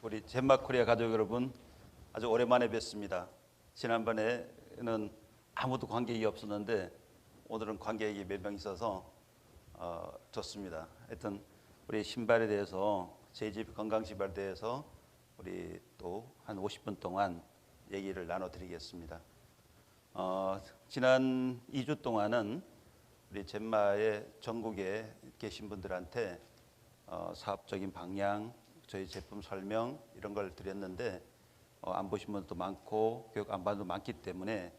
우리 젠마코리아 가족 여러분, 아주 오랜만에 뵙습니다. 지난번에는 아무도 관객이 없었는데 오늘은 관객이 몇 명 있어서 좋습니다. 하여튼 우리 신발에 대해서, 제 집 건강 신발에 대해서 우리 또 한 50분 동안 얘기를 나눠드리겠습니다. 지난 2주 동안은 우리 젠마의 전국에 계신 분들한테 사업적인 방향, 저희 제품 설명 이런 걸 드렸는데 안 보신 분도 많고 교육 안 받은 분도 많기 때문에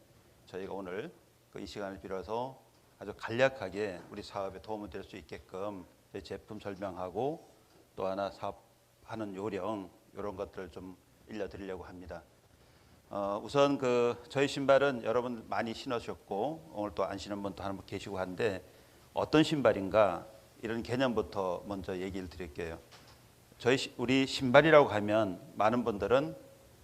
저희가 오늘 이 시간을 빌어서 아주 간략하게 우리 사업에 도움이 될 수 있게끔 저희 제품 설명하고 또 하나 사업하는 요령 이런 것들을 좀 일러드리려고 합니다. 우선 저희 신발은 여러분 많이 신으셨고 오늘 또 안 신은 분도 한 분 계시고 한데 어떤 신발인가 이런 개념부터 먼저 얘기를 드릴게요. 우리 신발이라고 하면 많은 분들은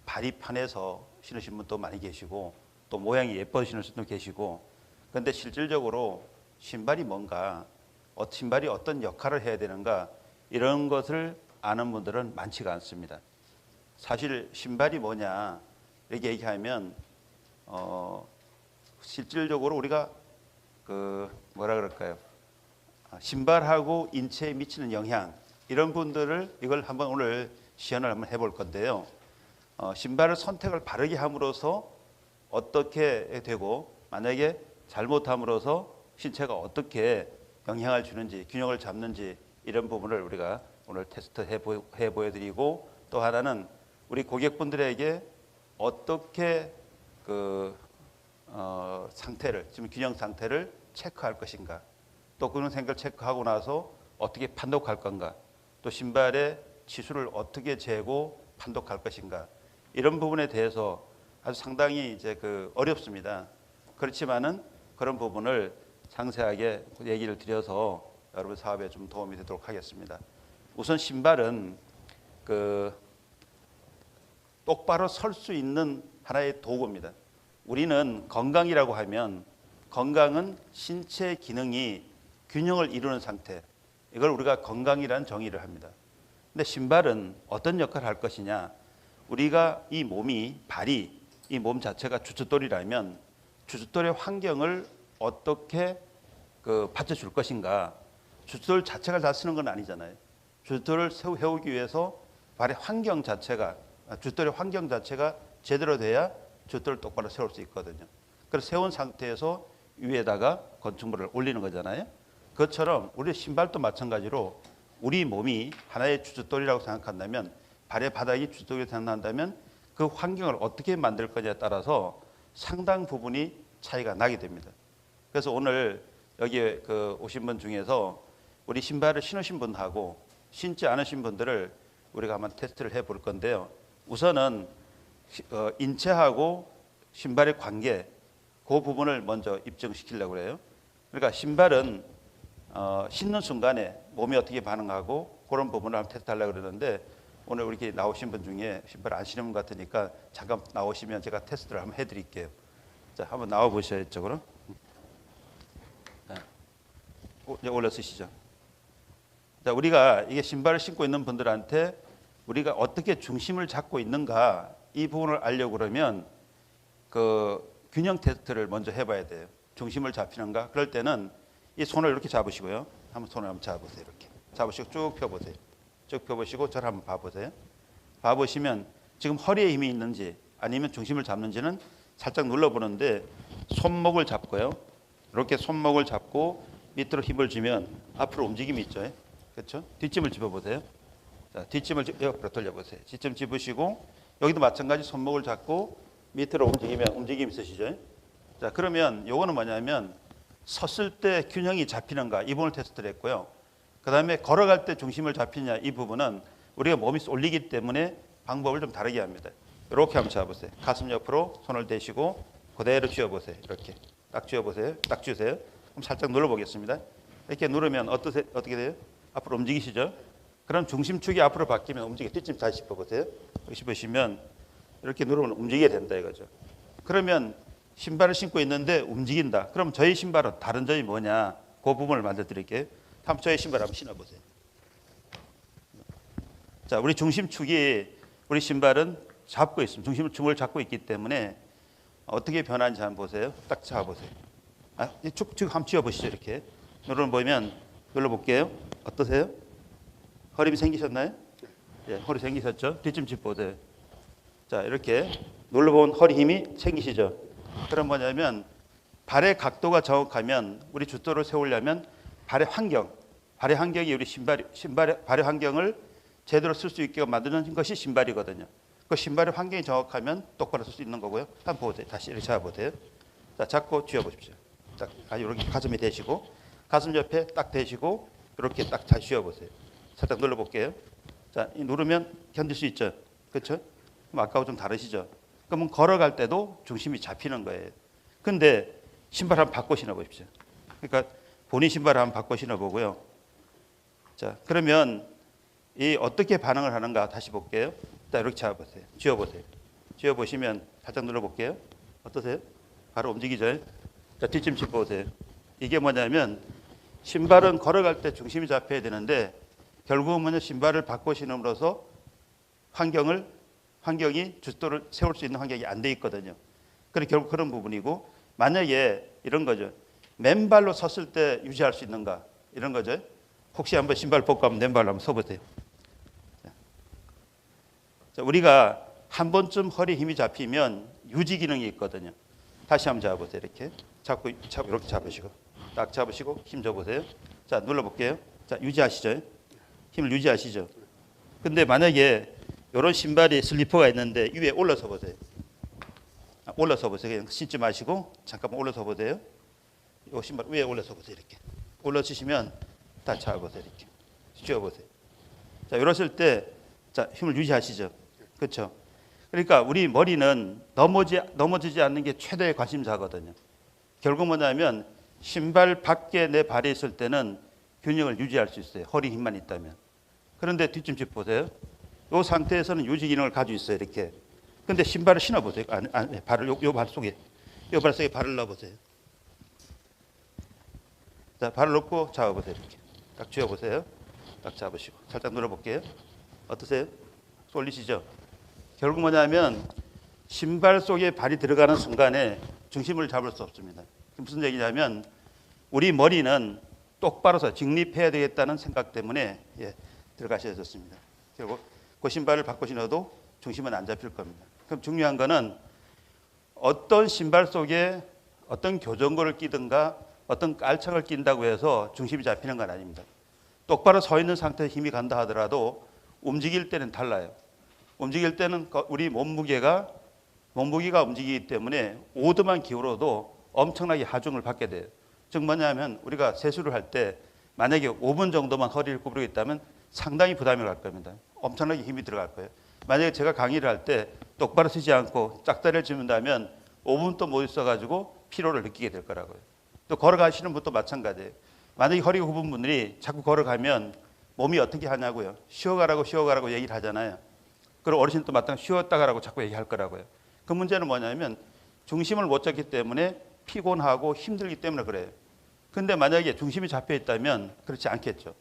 발이 편해서 신으신 분도 많이 계시고 또 모양이 예뻐서 신으신 분도 계시고, 그런데 실질적으로 신발이 뭔가, 신발이 어떤 역할을 해야 되는가 이런 것을 아는 분들은 많지가 않습니다. 사실 신발이 뭐냐 이렇게 얘기하면 실질적으로 우리가 뭐라 그럴까요? 신발하고 인체에 미치는 영향, 이런 분들을 이걸 한번 오늘 시연을 한번 해볼 건데요. 신발을 선택을 바르게 함으로써 어떻게 되고 만약에 잘못함으로써 신체가 어떻게 영향을 주는지, 균형을 잡는지 이런 부분을 우리가 오늘 테스트 해 보여드리고, 또 하나는 우리 고객분들에게 어떻게 상태를, 지금 균형 상태를 체크할 것인가, 또 그런 생각을 체크하고 나서 어떻게 판독할 건가, 또 신발의 치수를 어떻게 재고 판독할 것인가, 이런 부분에 대해서 아주 상당히 어렵습니다. 그렇지만은 그런 부분을 상세하게 얘기를 드려서 여러분 사업에 좀 도움이 되도록 하겠습니다. 우선 신발은 똑바로 설 수 있는 하나의 도구입니다. 우리는 건강이라고 하면, 건강은 신체 기능이 균형을 이루는 상태, 이걸 우리가 건강이라는 정의를 합니다. 근데 신발은 어떤 역할을 할 것이냐, 우리가 이 몸이, 발이, 이 몸 자체가 주춧돌이라면 주춧돌의 환경을 어떻게 받쳐줄 것인가. 주춧돌 자체가 잘 쓰는 건 아니잖아요. 주춧돌을 세우기 위해서 발의 환경 자체가, 주춧돌의 환경 자체가 제대로 돼야 주춧돌을 똑바로 세울 수 있거든요. 그래서 세운 상태에서 위에다가 건축물을 올리는 거잖아요. 그것처럼 우리 신발도 마찬가지로 우리 몸이 하나의 주춧돌이라고 생각한다면, 발의 바닥이 주춧돌이라고 생각한다면 그 환경을 어떻게 만들 거냐에 따라서 상당 부분이 차이가 나게 됩니다. 그래서 오늘 여기 오신 분 중에서 우리 신발을 신으신 분하고 신지 않으신 분들을 우리가 한번 테스트를 해볼 건데요. 우선은 인체하고 신발의 관계, 그 부분을 먼저 입증시키려고 해요. 그러니까 신발은 신는 순간에 몸이 어떻게 반응하고 그런 부분을 한번 테스트하려고 그러는데, 오늘 이렇게 나오신 분 중에 신발 안 신는 분 같으니까 잠깐 나오시면 제가 테스트를 한번 해드릴게요. 자, 한번 나와 보셔요, 이쪽으로. 이제 올려 쓰시죠. 자, 우리가 이게 신발을 신고 있는 분들한테 우리가 어떻게 중심을 잡고 있는가, 이 부분을 알려고 그러면 균형 테스트를 먼저 해봐야 돼요. 중심을 잡히는가? 그럴 때는 이 손을 이렇게 잡으시고요. 손을 한번 잡으세요. 이렇게 잡으시고 쭉 펴보세요. 쭉 펴보시고 저를 한번 봐보세요. 봐보시면 지금 허리에 힘이 있는지 아니면 중심을 잡는지는 살짝 눌러보는데, 손목을 잡고요. 이렇게 손목을 잡고 밑으로 힘을 주면 앞으로 움직임이 있죠. 그렇죠? 뒷짐을 집어보세요. 자, 뒷짐을 옆으로 돌려보세요. 뒷짐 집으시고 여기도 마찬가지 손목을 잡고 밑으로 움직이면 움직임이 있으시죠. 자, 그러면 요거는 뭐냐면 섰을 때 균형이 잡히는가, 이 부분을 테스트를 했고요. 그 다음에 걸어갈 때 중심을 잡히냐, 이 부분은 우리가 몸이 쏠리기 때문에 방법을 좀 다르게 합니다. 이렇게 한번 잡으세요. 가슴 옆으로 손을 대시고 그대로 쥐어보세요. 이렇게 딱 쥐어보세요. 딱 쥐으세요. 그럼 살짝 눌러보겠습니다. 이렇게 누르면 어떻게 돼요? 앞으로 움직이시죠? 그럼 중심축이 앞으로 바뀌면 움직여. 뒷짐 다시 짚어보세요. 짚으시면 이렇게 누르면 움직이게 된다 이거죠. 그러면 신발을 신고 있는데 움직인다. 그럼 저희 신발은 다른 점이 뭐냐? 그 부분을 만들어 드릴게요. 한번 저희 신발 한번 신어보세요. 자, 우리 중심축이 우리 신발은 잡고 있습니다. 주먹을 잡고 있기 때문에 어떻게 변하는지 한번 보세요. 딱 잡아보세요. 쭉 한번 쥐어보시죠. 이렇게 눌러보면 눌러볼게요. 어떠세요? 허림이 생기셨나요? 예, 허리 생기셨죠? 뒤꿈치 보세요. 자, 이렇게 눌러본 허리 힘이 생기시죠? 그럼 뭐냐면 발의 각도가 정확하면 우리 줏도를 세우려면 발의 환경이 우리 신발의 발의 환경을 제대로 쓸 수 있게 만드는 것이 신발이거든요. 그 신발의 환경이 정확하면 똑바로 쓸 수 있는 거고요. 한번 보세요. 다시 이렇게 잡아보세요. 자, 잡고 쥐어보십시오. 딱 이렇게 가슴에 대시고 가슴 옆에 딱 대시고 이렇게 딱 잘 쥐어보세요. 살짝 눌러볼게요. 자, 누르면 견딜 수 있죠. 그렇죠? 그럼 아까하고 좀 다르시죠. 그러면 걸어갈 때도 중심이 잡히는 거예요. 근데 신발 한번 바꿔 신어보십시오. 그러니까 본인 신발을 한번 바꿔 신어보고요. 자, 그러면 이 어떻게 반응을 하는가 다시 볼게요. 자, 이렇게 잡아보세요. 쥐어보세요. 쥐어보시면 살짝 눌러볼게요. 어떠세요? 바로 움직이죠. 자, 뒷짐치 보세요. 이게 뭐냐면 신발은 걸어갈 때 중심이 잡혀야 되는데 결국은 뭐냐 신발을 바꿔 신음으로써 환경이 줏도를 세울 수 있는 환경이 안 돼 있거든요. 그래 결국 그런 부분이고 만약에 이런 거죠. 맨발로 섰을 때 유지할 수 있는가 이런 거죠. 혹시 한번 신발 벗고 한번 맨발로 한번 서보세요. 자, 우리가 한 번쯤 허리 힘이 잡히면 유지 기능이 있거든요. 다시 한번 잡아보세요. 이렇게 이렇게 잡으시고 딱 잡으시고 힘 줘보세요. 자, 눌러볼게요. 자, 유지하시죠. 힘을 유지하시죠. 근데 만약에 이런 신발이 슬리퍼가 있는데 위에 올라서 보세요. 올라서 보세요. 그냥 신지 마시고 잠깐만 올라서 보세요. 이 신발 위에 올라서 보세요. 이렇게 올라치시면 다 잡아보세요. 이렇게 쥐어보세요. 자, 이러실 때 자, 힘을 유지하시죠. 그렇죠? 그러니까 우리 머리는 넘어지지 않는 게 최대의 관심사거든요. 결국 뭐냐면 신발 밖에 내 발이 있을 때는 균형을 유지할 수 있어요. 허리 힘만 있다면. 그런데 뒷짐지 보세요. 이 상태에서는 유지 기능을 가지고 있어요. 이렇게. 근데 신발을 신어보세요. 발을 요 발 속에 발을 넣어보세요. 자, 발을 넣고 잡아보세요. 이렇게 딱 쥐어보세요. 딱 잡으시고 살짝 눌러볼게요. 어떠세요? 쏠리시죠? 결국 뭐냐면 신발 속에 발이 들어가는 순간에 중심을 잡을 수 없습니다. 무슨 얘기냐면 우리 머리는 똑바로 서 직립해야 되겠다는 생각 때문에 들어가셔야 좋습니다. 결국 그 신발을 바꿔 신어도 중심은 안 잡힐 겁니다. 그럼 중요한 거는 어떤 신발 속에 어떤 교정고를 끼든가 어떤 깔창을 낀다고 해서 중심이 잡히는 건 아닙니다. 똑바로 서 있는 상태에서 힘이 간다 하더라도 움직일 때는 달라요. 움직일 때는 우리 몸무게가 움직이기 때문에 5도만 기울어도 엄청나게 하중을 받게 돼요. 즉 뭐냐면 우리가 세수를 할 때 만약에 5분 정도만 허리를 구부리고 있다면 상당히 부담이 갈 겁니다. 엄청나게 힘이 들어갈 거예요. 만약에 제가 강의를 할 때 똑바로 서지 않고 짝다리를 짚는다면 5분도 못 있어가지고 피로를 느끼게 될 거라고요. 또 걸어가시는 분도 마찬가지예요. 만약에 허리가 굽은 분들이 자꾸 걸어가면 몸이 어떻게 하냐고요. 쉬어가라고 얘기를 하잖아요. 그리고 어르신도 마땅히 쉬었다 가라고 자꾸 얘기할 거라고요. 그 문제는 뭐냐면 중심을 못 잡기 때문에 피곤하고 힘들기 때문에 그래요. 근데 만약에 중심이 잡혀 있다면 그렇지 않겠죠.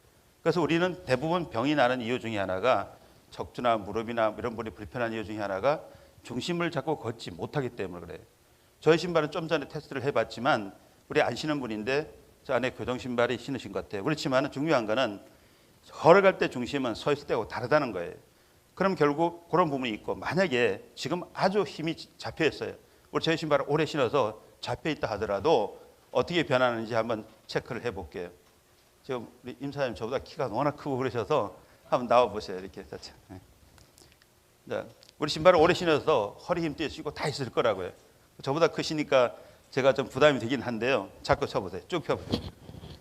그래서 우리는 대부분 병이 나는 이유 중에 하나가 척추나 무릎이나 이런 부분이 불편한 이유 중에 하나가 중심을 잡고 걷지 못하기 때문에 그래요. 저희 신발은 좀 전에 테스트를 해봤지만 우리 안 신은 분인데 저 안에 교정 신발이 신으신 것 같아요. 그렇지만 중요한 거는 걸어갈 때 중심은 서 있을 때하고 다르다는 거예요. 그럼 결국 그런 부분이 있고 만약에 지금 아주 힘이 잡혀 있어요. 우리 저희 신발을 오래 신어서 잡혀 있다 하더라도 어떻게 변하는지 한번 체크를 해볼게요. 지금 우리 임사님 저보다 키가 워낙 크고 그러셔서 한번 나와 보세요. 이렇게 자체. 자, 우리 신발을 오래 신어서 허리 힘 떼시고 다 있을 거라고요. 저보다 크시니까 제가 좀 부담이 되긴 한데요. 자꾸 쳐보세요. 쭉 펴보세요.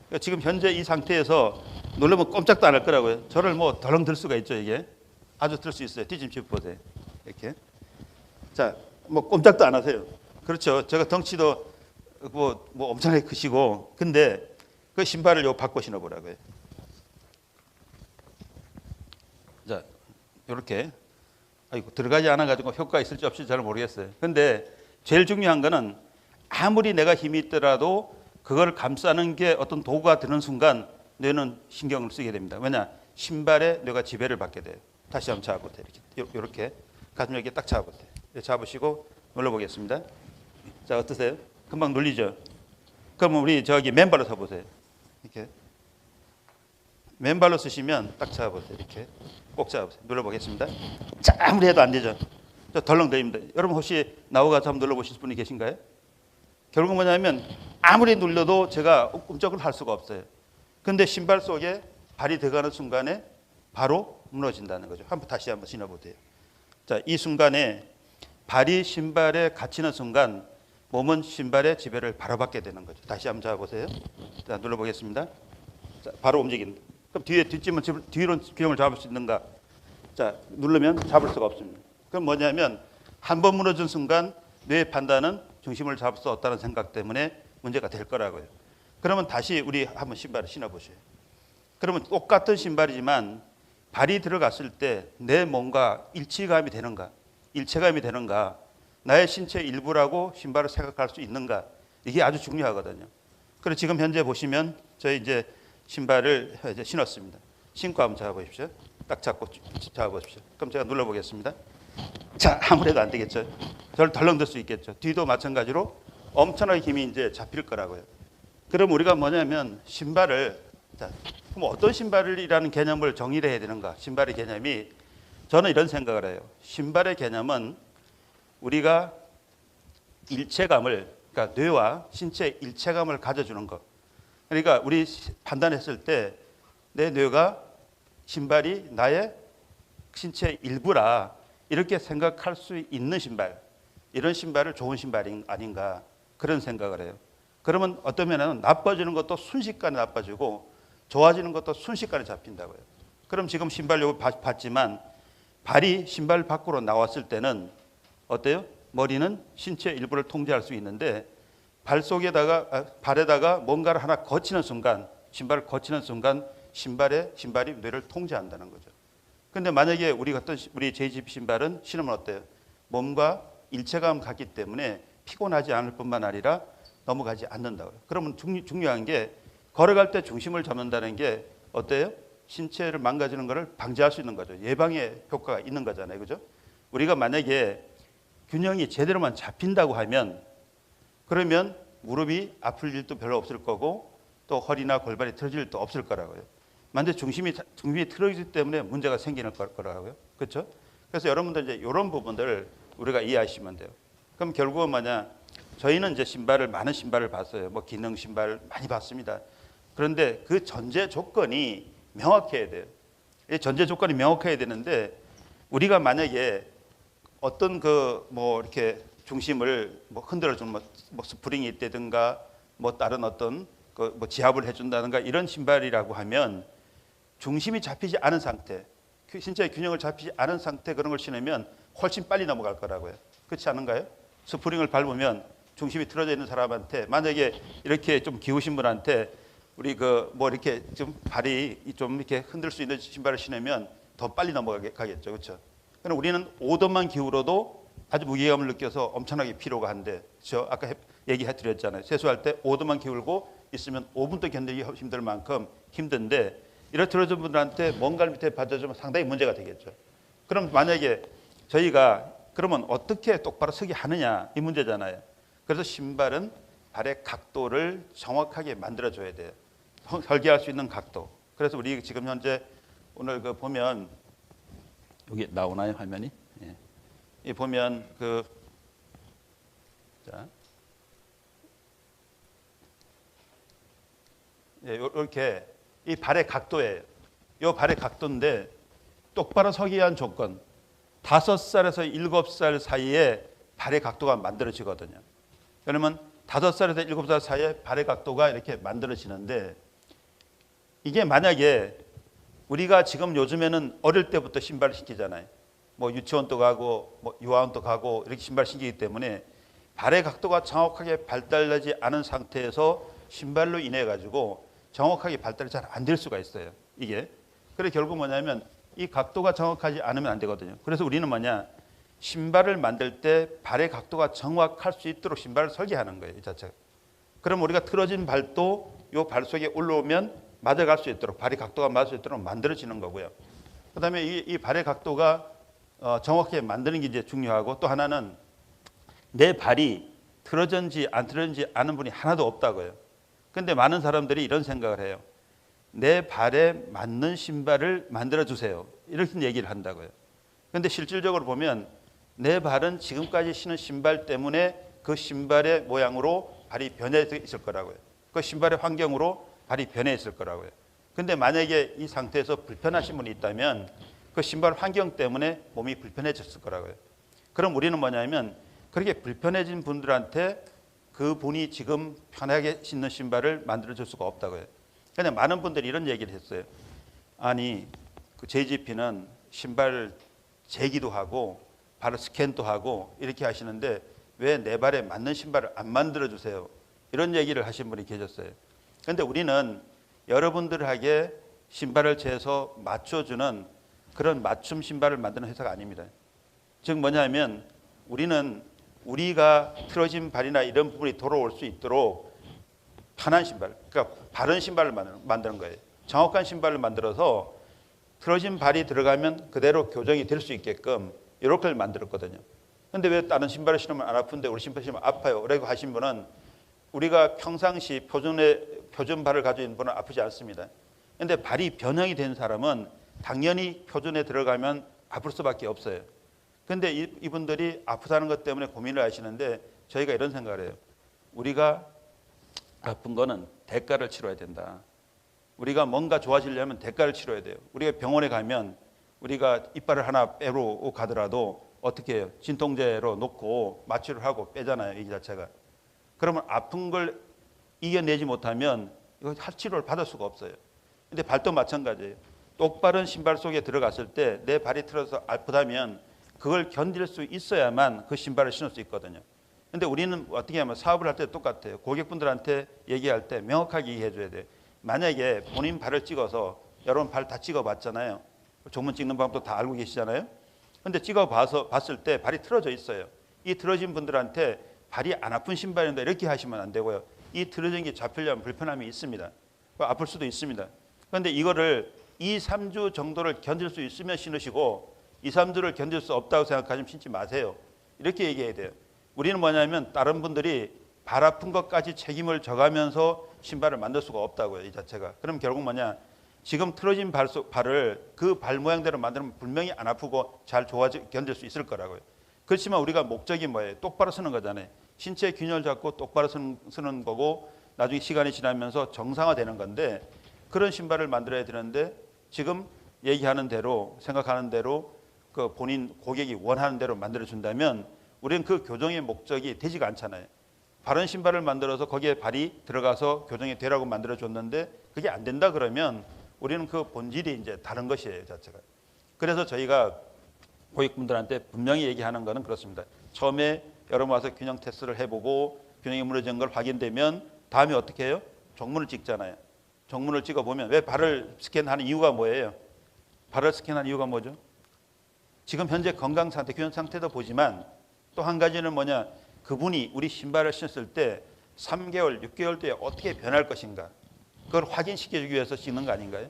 그러니까 지금 현재 이 상태에서 누르면 꼼짝도 안 할 거라고요. 저를 뭐 덜렁 들 수가 있죠. 이게 아주 들 수 있어요. 뒤집어 보세요. 이렇게. 자, 뭐 꼼짝도 안 하세요. 그렇죠. 제가 덩치도 뭐 엄청나게 크시고 근데 그 신발을 요 바꿔 신어보라고요. 자, 이렇게 들어가지 않아가지고 효과가 있을지 없을지 잘 모르겠어요. 근데 제일 중요한 거는 아무리 내가 힘이 있더라도 그걸 감싸는 게 어떤 도구가 되는 순간 뇌는 신경을 쓰게 됩니다. 왜냐? 신발에 뇌가 지배를 받게 돼요. 다시 한번 잡아보세요. 이렇게 가슴 이렇게 딱 잡으세요. 잡으시고 눌러보겠습니다. 자, 어떠세요? 금방 눌리죠? 그러면 우리 저기 맨발로 서보세요. 이렇게. 맨발로 쓰시면 딱 잡아보세요. 이렇게. 꼭 잡으세요. 눌러보겠습니다. 자, 아무리 해도 안 되죠? 저 덜렁대입니다. 여러분 혹시 나와가서 한번 눌러보실 분이 계신가요? 결국 뭐냐면 아무리 눌러도 제가 꿈쩍을 할 수가 없어요. 근데 신발 속에 발이 들어가는 순간에 바로 무너진다는 거죠. 다시 한번 신어보세요. 자, 이 순간에 발이 신발에 갇히는 순간 몸은 신발의 지배를 바로 받게 되는 거죠. 다시 한번 잡아보세요. 자, 눌러보겠습니다. 자, 바로 움직인다. 그럼 뒷짐은 뒤로 균형을 잡을 수 있는가? 자, 누르면 잡을 수가 없습니다. 그럼 뭐냐면 한 번 무너진 순간 뇌의 판단은 중심을 잡을 수 없다는 생각 때문에 문제가 될 거라고요. 그러면 다시 우리 한번 신발을 신어보세요. 그러면 똑같은 신발이지만 발이 들어갔을 때 내 몸과 일체감이 되는가? 나의 신체 일부라고 신발을 생각할 수 있는가? 이게 아주 중요하거든요. 그래서 지금 현재 보시면 저희 이제 신발을 이제 신었습니다. 신고 한번 잡아보십시오. 딱 잡고 잡아보십시오. 그럼 제가 눌러보겠습니다. 자, 아무래도 안 되겠죠. 저를 덜렁댈 수 있겠죠. 뒤도 마찬가지로 엄청나게 힘이 이제 잡힐 거라고요. 그럼 우리가 뭐냐면 신발을, 자, 그럼 어떤 신발이라는 개념을 정의를 해야 되는가? 신발의 개념이, 저는 이런 생각을 해요. 신발의 개념은 우리가 일체감을, 그러니까 뇌와 신체의 일체감을 가져주는 것. 그러니까 우리 판단했을 때 내 뇌가 신발이 나의 신체의 일부라 이렇게 생각할 수 있는 신발, 이런 신발을 좋은 신발이 아닌가 그런 생각을 해요. 그러면 어떤 면에는 나빠지는 것도 순식간에 나빠지고 좋아지는 것도 순식간에 잡힌다고요. 그럼 지금 신발 요거 봤지만 발이 신발 밖으로 나왔을 때는 어때요? 머리는 신체 일부를 통제할 수 있는데 발에다가 뭔가를 하나 거치는 순간, 신발을 거치는 순간 신발이 뇌를 통제한다는 거죠. 근데 만약에 우리 JGP 신발은 신으면 어때요? 몸과 일체감 같기 때문에 피곤하지 않을 뿐만 아니라 넘어가지 않는다고요. 그러면 중요한 게 걸어갈 때 중심을 잡는다는 게 어때요? 신체를 망가지는 것을 방지할 수 있는 거죠. 예방의 효과가 있는 거잖아요. 그죠? 우리가 만약에 균형이 제대로만 잡힌다고 하면 그러면 무릎이 아플 일도 별로 없을 거고 또 허리나 골반이 틀어질 일도 없을 거라고요. 만약에 중심이 틀어지기 때문에 문제가 생기는 거라고요. 그렇죠? 그래서 여러분들 이제 이런 부분들을 우리가 이해하시면 돼요. 그럼 결국은 저희는 이제 많은 신발을 봤어요. 뭐 기능 신발 많이 봤습니다. 그런데 그 전제 조건이 명확해야 돼요. 이 전제 조건이 명확해야 되는데 우리가 만약에 어떤 이렇게 중심을 흔들어주는 뭐 스프링이 있다든가 뭐 다른 어떤 지압을 해준다든가 이런 신발이라고 하면 중심이 잡히지 않은 상태, 신체의 균형을 잡히지 않은 상태 그런 걸 신으면 훨씬 빨리 넘어갈 거라고요. 그렇지 않은가요? 스프링을 밟으면 중심이 틀어져 있는 사람한테 만약에 이렇게 좀 기우신 분한테 우리 이렇게 좀 발이 좀 이렇게 흔들 수 있는 신발을 신으면 더 빨리 넘어가겠죠. 그렇죠? 그럼 우리는 5도만 기울어도 아주 무게감을 느껴서 엄청나게 피로가 한데, 저 아까 얘기해 드렸잖아요. 세수할 때 5도만 기울고 있으면 5분도 견디기 힘들 만큼 힘든데 이렇게 들어준 분들한테 뭔가를 밑에 받아주면 상당히 문제가 되겠죠. 그럼 만약에 저희가 그러면 어떻게 똑바로 서게 하느냐 이 문제잖아요. 그래서 신발은 발의 각도를 정확하게 만들어줘야 돼요. 설계할 수 있는 각도. 그래서 우리 지금 현재 오늘 보면 여기 나오나요 화면이? 예. 이 보면 이렇게 이 발의 각도예요. 이 발의 각도인데 똑바로 서기 위한 조건 5살에서 7살 사이에 발의 각도가 만들어지거든요. 그러면 5살에서 7살 사이에 발의 각도가 이렇게 만들어지는데 이게 만약에 우리가 지금 요즘에는 어릴 때부터 신발을 신기잖아요. 뭐 유치원도 가고 뭐 유아원도 가고 이렇게 신발 신기기 때문에 발의 각도가 정확하게 발달되지 않은 상태에서 신발로 인해 가지고 정확하게 발달이 잘 안 될 수가 있어요. 이게. 그래서 결국 뭐냐면 이 각도가 정확하지 않으면 안 되거든요. 그래서 우리는 신발을 만들 때 발의 각도가 정확할 수 있도록 신발을 설계하는 거예요. 이 자체가. 그럼 우리가 틀어진 발도 이 발 속에 올라오면 맞아갈 수 있도록 발의 각도가 맞을 수 있도록 만들어지는 거고요. 그다음에 이 발의 각도가 정확하게 만드는 게 이제 중요하고, 또 하나는 내 발이 틀어졌는지 안 틀어졌는지 아는 분이 하나도 없다고요. 근데 많은 사람들이 이런 생각을 해요. 내 발에 맞는 신발을 만들어 주세요, 이렇게 얘기를 한다고요. 근데 실질적으로 보면 내 발은 지금까지 신은 신발 때문에 그 신발의 모양으로 발이 변해 있을 거라고요. 그 신발의 환경으로 발이 변해 있을 거라고요. 근데 만약에 이 상태에서 불편하신 분이 있다면 그 신발 환경 때문에 몸이 불편해졌을 거라고요. 그럼 우리는 뭐냐면 그렇게 불편해진 분들한테 그 분이 지금 편하게 신는 신발을 만들어 줄 수가 없다고요. 근데 많은 분들이 이런 얘기를 했어요. 아니, 그 JGP는 신발 재기도 하고 발 스캔도 하고 이렇게 하시는데 왜 내 발에 맞는 신발을 안 만들어 주세요, 이런 얘기를 하신 분이 계셨어요. 근데 우리는 여러분들에게 신발을 재서 맞춰주는 그런 맞춤 신발을 만드는 회사가 아닙니다. 즉 뭐냐면 우리는 우리가 틀어진 발이나 이런 부분이 돌아올 수 있도록 편한 신발, 그러니까 바른 신발을 만드는 거예요. 정확한 신발을 만들어서 틀어진 발이 들어가면 그대로 교정이 될 수 있게끔 이렇게 만들었거든요. 근데 왜 다른 신발을 신으면 안 아픈데 우리 신발 신으면 아파요? 라고 하신 분은 우리가 평상시 표준 발을 가지고 있는 분은 아프지 않습니다. 근데 발이 변형이 된 사람은 당연히 표준에 들어가면 아플 수밖에 없어요. 근데 이분들이 아프다는 것 때문에 고민을 하시는데 저희가 이런 생각을 해요. 우리가 아픈 거는 대가를 치러야 된다. 우리가 뭔가 좋아지려면 대가를 치러야 돼요. 우리가 병원에 가면 우리가 이빨을 하나 빼러 가더라도 어떻게 해요? 진통제로 놓고 마취를 하고 빼잖아요, 이 자체가. 그러면 아픈 걸 이겨내지 못하면 이거 치료를 받을 수가 없어요. 근데 발도 마찬가지예요. 똑바른 신발 속에 들어갔을 때 내 발이 틀어서 아프다면 그걸 견딜 수 있어야만 그 신발을 신을 수 있거든요. 근데 우리는 어떻게 하면 사업을 할 때 똑같아요. 고객분들한테 얘기할 때 명확하게 이해해 줘야 돼요. 만약에 본인 발을 찍어서, 여러분 발 다 찍어봤잖아요. 정문 찍는 방법도 다 알고 계시잖아요. 근데 봤을 때 발이 틀어져 있어요. 이 틀어진 분들한테 발이 안 아픈 신발인데 이렇게 하시면 안 되고요. 이 틀어진 게 잡히려면 불편함이 있습니다. 아플 수도 있습니다. 그런데 이거를 2, 3주 정도를 견딜 수 있으면 신으시고 2, 3주를 견딜 수 없다고 생각하시면 신지 마세요. 이렇게 얘기해야 돼요. 우리는 뭐냐면 다른 분들이 발 아픈 것까지 책임을 져가면서 신발을 만들 수가 없다고요, 이 자체가. 그럼 결국 뭐냐, 지금 틀어진 발을 그 발 모양대로 만들면 분명히 안 아프고 잘 견딜 수 있을 거라고요. 그렇지만 우리가 목적이 뭐예요? 똑바로 서는 거잖아요. 신체 균형을 잡고 똑바로 서는 거고 나중에 시간이 지나면서 정상화되는 건데, 그런 신발을 만들어야 되는데 지금 얘기하는 대로, 생각하는 대로 그 본인 고객이 원하는 대로 만들어 준다면 우리는 그 교정의 목적이 되지가 않잖아요. 바른 신발을 만들어서 거기에 발이 들어가서 교정이 되라고 만들어 줬는데 그게 안 된다 그러면 우리는 그 본질이 이제 다른 것이에요, 자체가. 그래서 저희가 고객분들한테 분명히 얘기하는 거는 그렇습니다. 처음에 여러분 와서 균형 테스트를 해보고 균형이 무너진 걸 확인되면 다음에 어떻게 해요? 정문을 찍잖아요. 정문을 찍어보면 왜 발을 스캔하는 이유가 뭐예요? 발을 스캔하는 이유가 뭐죠? 지금 현재 건강 상태, 균형 상태도 보지만 또 한 가지는 뭐냐, 그분이 우리 신발을 신었을 때 3개월, 6개월 뒤에 어떻게 변할 것인가, 그걸 확인시켜주기 위해서 찍는 거 아닌가요?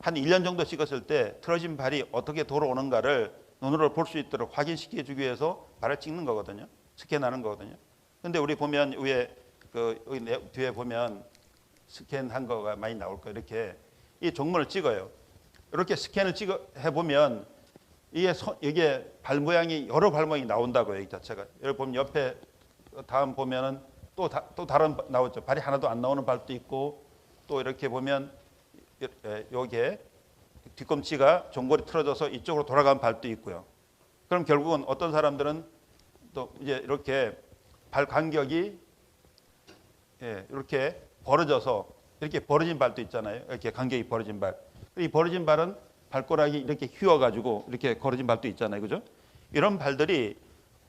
한 1년 정도 찍었을 때 틀어진 발이 어떻게 돌아오는가를 눈으로 볼 수 있도록 확인시켜주기 위해서 발을 찍는 거거든요. 스캔하는 거거든요. 근데 우리 보면 위에 여기 뒤에 보면 스캔한 거가 많이 나올 거예요. 이렇게 이 종문을 찍어요. 이렇게 스캔을 해보면 이게 발 모양이 여러 발 모양이 나온다고요. 이 자체가. 여기 보면 옆에 다음 보면은 또 다른 나오죠. 발이 하나도 안 나오는 발도 있고, 또 이렇게 보면 여기에 뒤꿈치가 종골이 틀어져서 이쪽으로 돌아간 발도 있고요. 그럼 결국은 어떤 사람들은 또 이제 이렇게 발 간격이 이렇게 벌어져서 이렇게 벌어진 발도 있잖아요. 이렇게 간격이 벌어진 발. 이 벌어진 발은 발가락이 이렇게 휘어가지고 이렇게 걸어진 발도 있잖아요, 그죠? 이런 발들이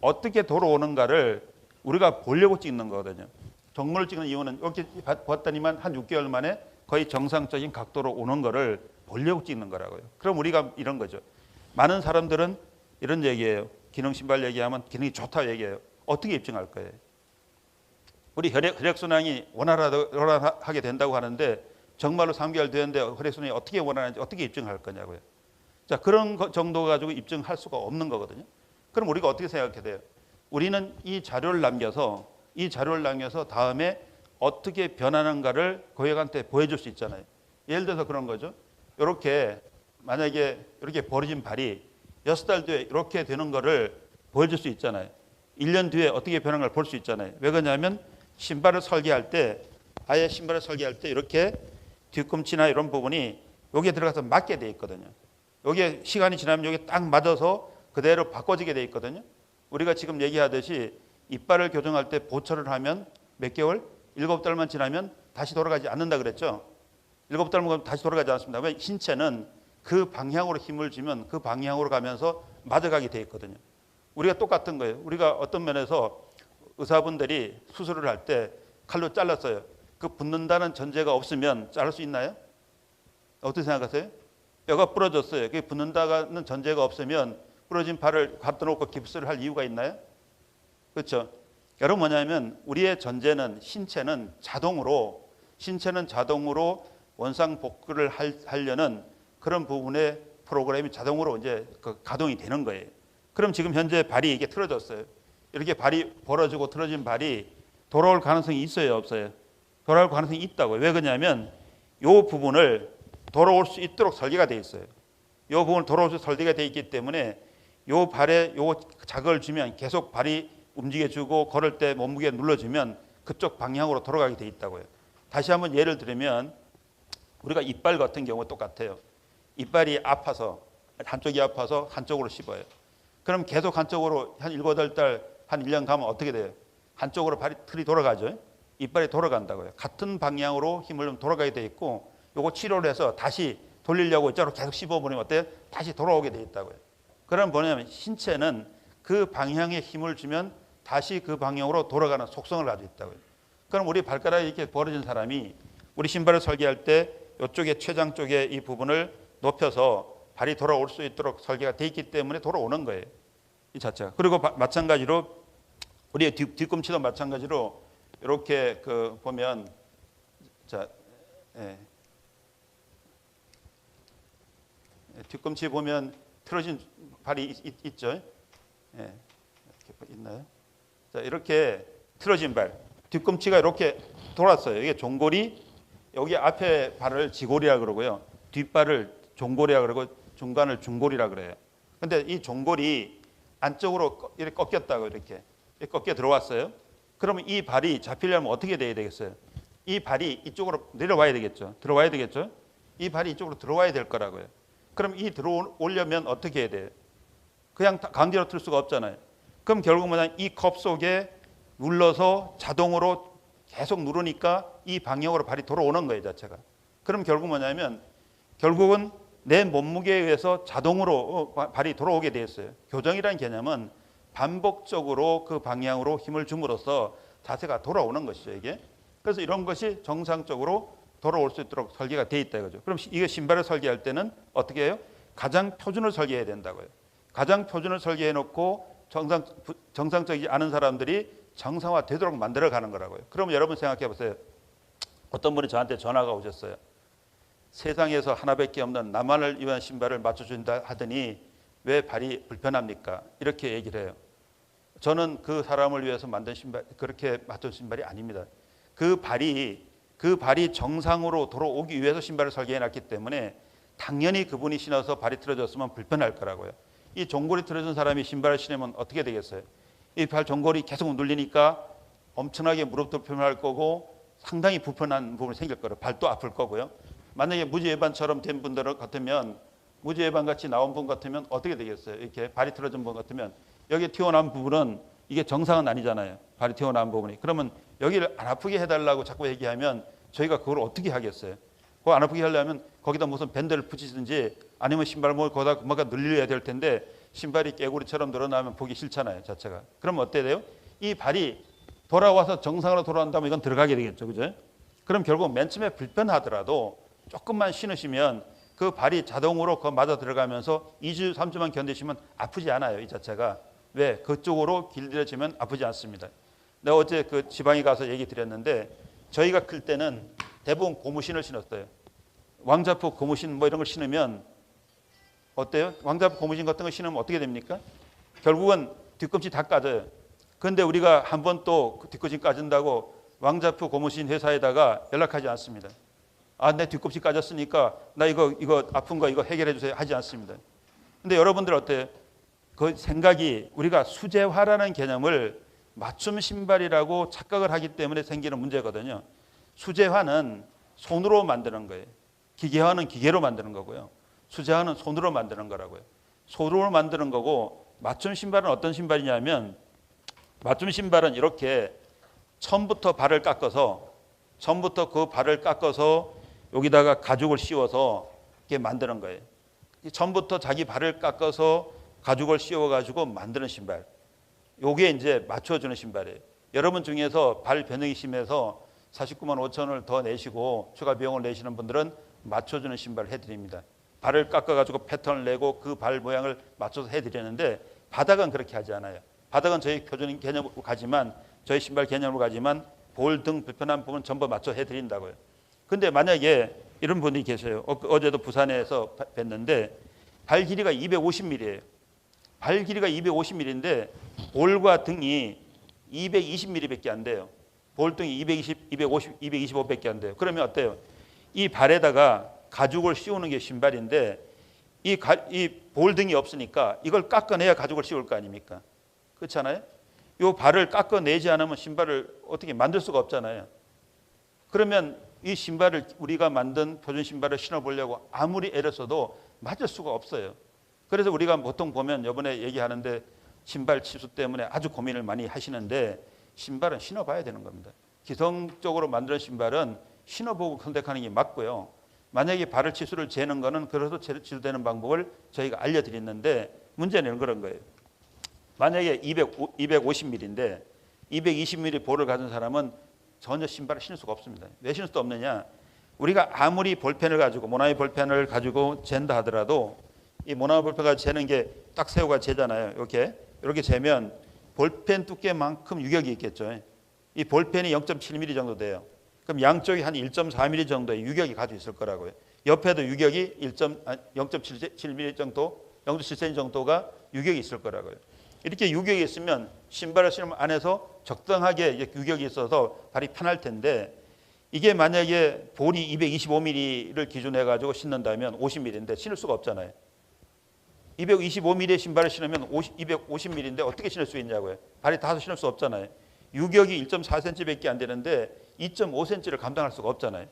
어떻게 돌아오는가를 우리가 보려고 찍는 거거든요. 정문을 찍는 이유는 이렇게 봤더니만 한 6개월 만에 거의 정상적인 각도로 오는 거를 보려고 찍는 거라고요. 그럼 우리가 이런 거죠. 많은 사람들은 이런 얘기예요. 기능 신발 얘기하면 기능이 좋다 얘기해요. 어떻게 입증할 거예요? 우리 혈액순환이 원활하게 된다고 하는데 정말로 3개월 되는데 혈액순환이 어떻게 원활한지 어떻게 입증할 거냐고요. 자, 그런 정도 가지고 입증할 수가 없는 거거든요. 그럼 우리가 어떻게 생각해야 돼요? 우리는 이 자료를 남겨서 다음에 어떻게 변하는가를 고객한테 보여줄 수 있잖아요. 예를 들어서 그런 거죠. 이렇게 만약에 이렇게 벌어진 발이 6달 뒤에 이렇게 되는 거를 보여줄 수 있잖아요. 1년 뒤에 어떻게 변한 걸 볼 수 있잖아요. 왜 그러냐면 신발을 설계할 때 이렇게 뒤꿈치나 이런 부분이 여기에 들어가서 맞게 돼 있거든요. 여기에 시간이 지나면 여기 딱 맞아서 그대로 바꿔지게 돼 있거든요. 우리가 지금 얘기하듯이 이빨을 교정할 때 보철을 하면 몇 개월? 7달만 지나면 다시 돌아가지 않는다 그랬죠. 7달만 다시 돌아가지 않습니다. 왜? 신체는 그 방향으로 힘을 주면 그 방향으로 가면서 맞아가게 돼 있거든요. 우리가 똑같은 거예요. 우리가 어떤 면에서 의사분들이 수술을 할 때 칼로 잘랐어요. 그 붙는다는 전제가 없으면 자를 수 있나요? 어떻게 생각하세요? 뼈가 부러졌어요. 그게 붙는다는 전제가 없으면 부러진 발을 갖다 놓고 깁스를 할 이유가 있나요? 그렇죠. 여러분 뭐냐면 우리의 전제는 신체는 자동으로 원상 복구를 하려는 그런 부분의 프로그램이 자동으로 이제 가동이 되는 거예요. 그럼 지금 현재 발이 이게 틀어졌어요. 이렇게 발이 벌어지고 틀어진 발이 돌아올 가능성이 있어요, 없어요? 돌아올 가능성이 있다고요. 왜 그러냐면 이 부분을 돌아올 수 있도록 설계가 되어 있어요. 이 부분을 돌아올 수 있도록 설계가 되어 있기 때문에 이 발에 이 자극을 주면 계속 발이 움직여주고 걸을 때 몸무게 눌러주면 그쪽 방향으로 돌아가게 되어 있다고요. 다시 한번 예를 들면 우리가 이빨 같은 경우 똑같아요. 이빨이 아파서 한쪽이 아파서 한쪽으로 씹어요. 그럼 계속 한쪽으로 한 7, 8달 한 1년 가면 어떻게 돼요? 한쪽으로 틀이 돌아가죠. 이빨이 돌아간다고요. 같은 방향으로 힘을 좀 돌아가게 돼 있고 요거 치료를 해서 다시 돌리려고 이쪽으로 계속 씹어버리면 어때요? 다시 돌아오게 돼 있다고요. 그럼 뭐냐면 신체는 그 방향에 힘을 주면 다시 그 방향으로 돌아가는 속성을 가지고 있다고요. 그럼 우리 발가락이 이렇게 벌어진 사람이 우리 신발을 설계할 때 이쪽에 췌장 쪽에 이 부분을 높여서 발이 돌아올 수 있도록 설계가 돼 있기 때문에 돌아오는 거예요. 이 자체가. 그리고 마찬가지로 우리의 뒤꿈치도 마찬가지로 이렇게 보면 자, 뒤꿈치 보면 틀어진 발이 있죠. 이렇게 있나요? 자, 이렇게 틀어진 발, 뒤꿈치가 이렇게 돌았어요. 이게 종골이 여기 앞에 발을 지골이라 그러고요, 뒷발을 종골이라 그러고 중간을 중골이라 그래요. 근데 이 종골이 안쪽으로 이렇게 꺾였다고 이렇게 꺾여 들어왔어요. 그러면 이 발이 잡히려면 어떻게 돼야 되겠어요? 이 발이 이쪽으로 내려와야 되겠죠. 들어와야 되겠죠. 이 발이 이쪽으로 들어와야 될 거라고요. 그럼 이 들어오려면 어떻게 해야 돼요? 그냥 강제로 틀 수가 없잖아요. 그럼 결국 뭐냐, 이 컵 속에 눌러서 자동으로 계속 누르니까 이 방향으로 발이 돌아오는 거예요, 자체가. 그럼 결국 뭐냐면 결국은 내 몸무게에 의해서 자동으로 발이 돌아오게 돼 있어요. 교정이라는 개념은 반복적으로 그 방향으로 힘을 줌으로써 자세가 돌아오는 것이죠, 이게. 그래서 이런 것이 정상적으로 돌아올 수 있도록 설계가 돼 있다 이거죠. 그럼 이거 신발을 설계할 때는 어떻게 해요? 가장 표준을 설계해야 된다고요. 가장 표준을 설계해 놓고 정상적이지 않은 사람들이 정상화되도록 만들어 가는 거라고요. 그러면 여러분 생각해 보세요. 어떤 분이 저한테 전화가 오셨어요. 세상에서 하나밖에 없는 나만을 위한 신발을 맞춰준다 하더니 왜 발이 불편합니까? 이렇게 얘기를 해요. 저는 그 사람을 위해서 만든 신발, 그렇게 맞춘 신발이 아닙니다. 그 발이 정상으로 돌아오기 위해서 신발을 설계해 놨기 때문에 당연히 그분이 신어서 발이 틀어졌으면 불편할 거라고요. 이 종골이 틀어진 사람이 신발을 신으면 어떻게 되겠어요? 이 발 종골이 계속 눌리니까 엄청나게 무릎도 불편할 거고 상당히 불편한 부분이 생길 거예요. 발도 아플 거고요. 만약에 무지외반처럼 된 분들 같으면, 무지외반 같이 나온 분 같으면 어떻게 되겠어요? 이렇게 발이 틀어진 분 같으면 여기 튀어나온 부분은 이게 정상은 아니잖아요. 발이 튀어나온 부분이. 그러면 여기를 안 아프게 해달라고 자꾸 얘기하면 저희가 그걸 어떻게 하겠어요? 그거 안 아프게 하려면 거기다 무슨 밴드를 붙이든지 아니면 신발 거기다 뭔가 늘려야 될 텐데 신발이 깨구리처럼 늘어나면 보기 싫잖아요, 자체가. 그러면 어때야 돼요? 이 발이 돌아와서 정상으로 돌아온다면 이건 들어가게 되겠죠, 그죠? 그럼 결국 맨 처음에 불편하더라도 조금만 신으시면 그 발이 자동으로 그 맞아 들어가면서 2주, 3주만 견디시면 아프지 않아요, 이 자체가. 왜? 그쪽으로 길들여지면 아프지 않습니다. 내가 어제 그 지방에 가서 얘기 드렸는데 저희가 클 때는 대부분 고무신을 신었어요. 왕자포 고무신 뭐 이런 걸 신으면 어때요? 왕자부 고무신 같은 거 신으면 어떻게 됩니까? 결국은 뒤꿈치 다 까져요. 그런데 우리가 한 번 또 뒤꿈치 까진다고 왕자부 고무신 회사에다가 연락하지 않습니다. 아, 내 뒤꿈치 까졌으니까 나 이거 아픈 거 이거 해결해 주세요 하지 않습니다. 근데 여러분들 어때요? 그 생각이 우리가 수제화라는 개념을 맞춤 신발이라고 착각을 하기 때문에 생기는 문제거든요. 수제화는 손으로 만드는 거예요. 기계화는 기계로 만드는 거고요. 수제화는 손으로 만드는 거라고요. 손으로 만드는 거고 맞춤 신발은 어떤 신발이냐면 맞춤 신발은 이렇게 처음부터 발을 깎아서 여기다가 가죽을 씌워서 이렇게 만드는 거예요. 처음부터 자기 발을 깎아서 가죽을 씌워가지고 만드는 신발. 요게 이제 맞춰주는 신발이에요. 여러분 중에서 발 변형이 심해서 49만 5천원을 더 내시고 추가 비용을 내시는 분들은 맞춰주는 신발을 해드립니다. 발을 깎아가지고 패턴을 내고 그 발 모양을 맞춰서 해드리는데 바닥은 그렇게 하지 않아요. 바닥은 저희 표준 개념으로 가지만 저희 신발 개념으로 가지만 볼 등 불편한 부분 전부 맞춰 해드린다고요. 근데 만약에 이런 분이 계세요. 어제도 부산에서 뵀는데 발 길이가 250mm예요. 발 길이가 250mm인데 볼과 등이 220mm밖에 안 돼요. 볼등이 220, 250, 225밖에 안 돼요. 그러면 어때요? 이 발에다가 가죽을 씌우는 게 신발인데 이 볼등이 없으니까 이걸 깎아내야 가죽을 씌울 거 아닙니까? 그렇지 않아요? 이 발을 깎아내지 않으면 신발을 어떻게 만들 수가 없잖아요. 그러면 이 신발을 우리가 만든 표준 신발을 신어보려고 아무리 애를 써도 맞을 수가 없어요. 그래서 우리가 보통 보면 이번에 얘기하는데 신발 치수 때문에 아주 고민을 많이 하시는데 신발은 신어봐야 되는 겁니다. 기성적으로 만드는 신발은 신어보고 선택하는 게 맞고요. 만약에 발을 치수를 재는 거는 그래서 치수되는 방법을 저희가 알려드렸는데 문제는 그런 거예요. 만약에 250mm인데 220mm 볼을 가진 사람은 전혀 신발을 신을 수가 없습니다. 왜 신을 수 없느냐? 우리가 아무리 볼펜을 가지고 모나미 볼펜을 가지고 잰다 하더라도 이 모나미 볼펜을 재는 게 딱 세우가 재잖아요. 이렇게 재면 볼펜 두께만큼 유격이 있겠죠. 이 볼펜이 0.7mm 정도 돼요. 그럼 양쪽이 한 1.4mm 정도의 유격이 가지고 있을 거라고요. 옆에도 유격이 0.7mm 정도, 0.7cm 정도가 유격이 있을 거라고요. 이렇게 유격이 있으면 신발을 신으면 안에서 적당하게 유격이 있어서 발이 편할 텐데 이게 만약에 볼이 225mm를 기준해 가지고 신는다면 50mm인데 신을 수가 없잖아요. 225mm의 신발을 신으면 250mm인데 어떻게 신을 수 있냐고요. 발이 닿아서 신을 수 없잖아요. 유격이 1.4cm밖에 안 되는데 2.5cm를 감당할 수가 없잖아요.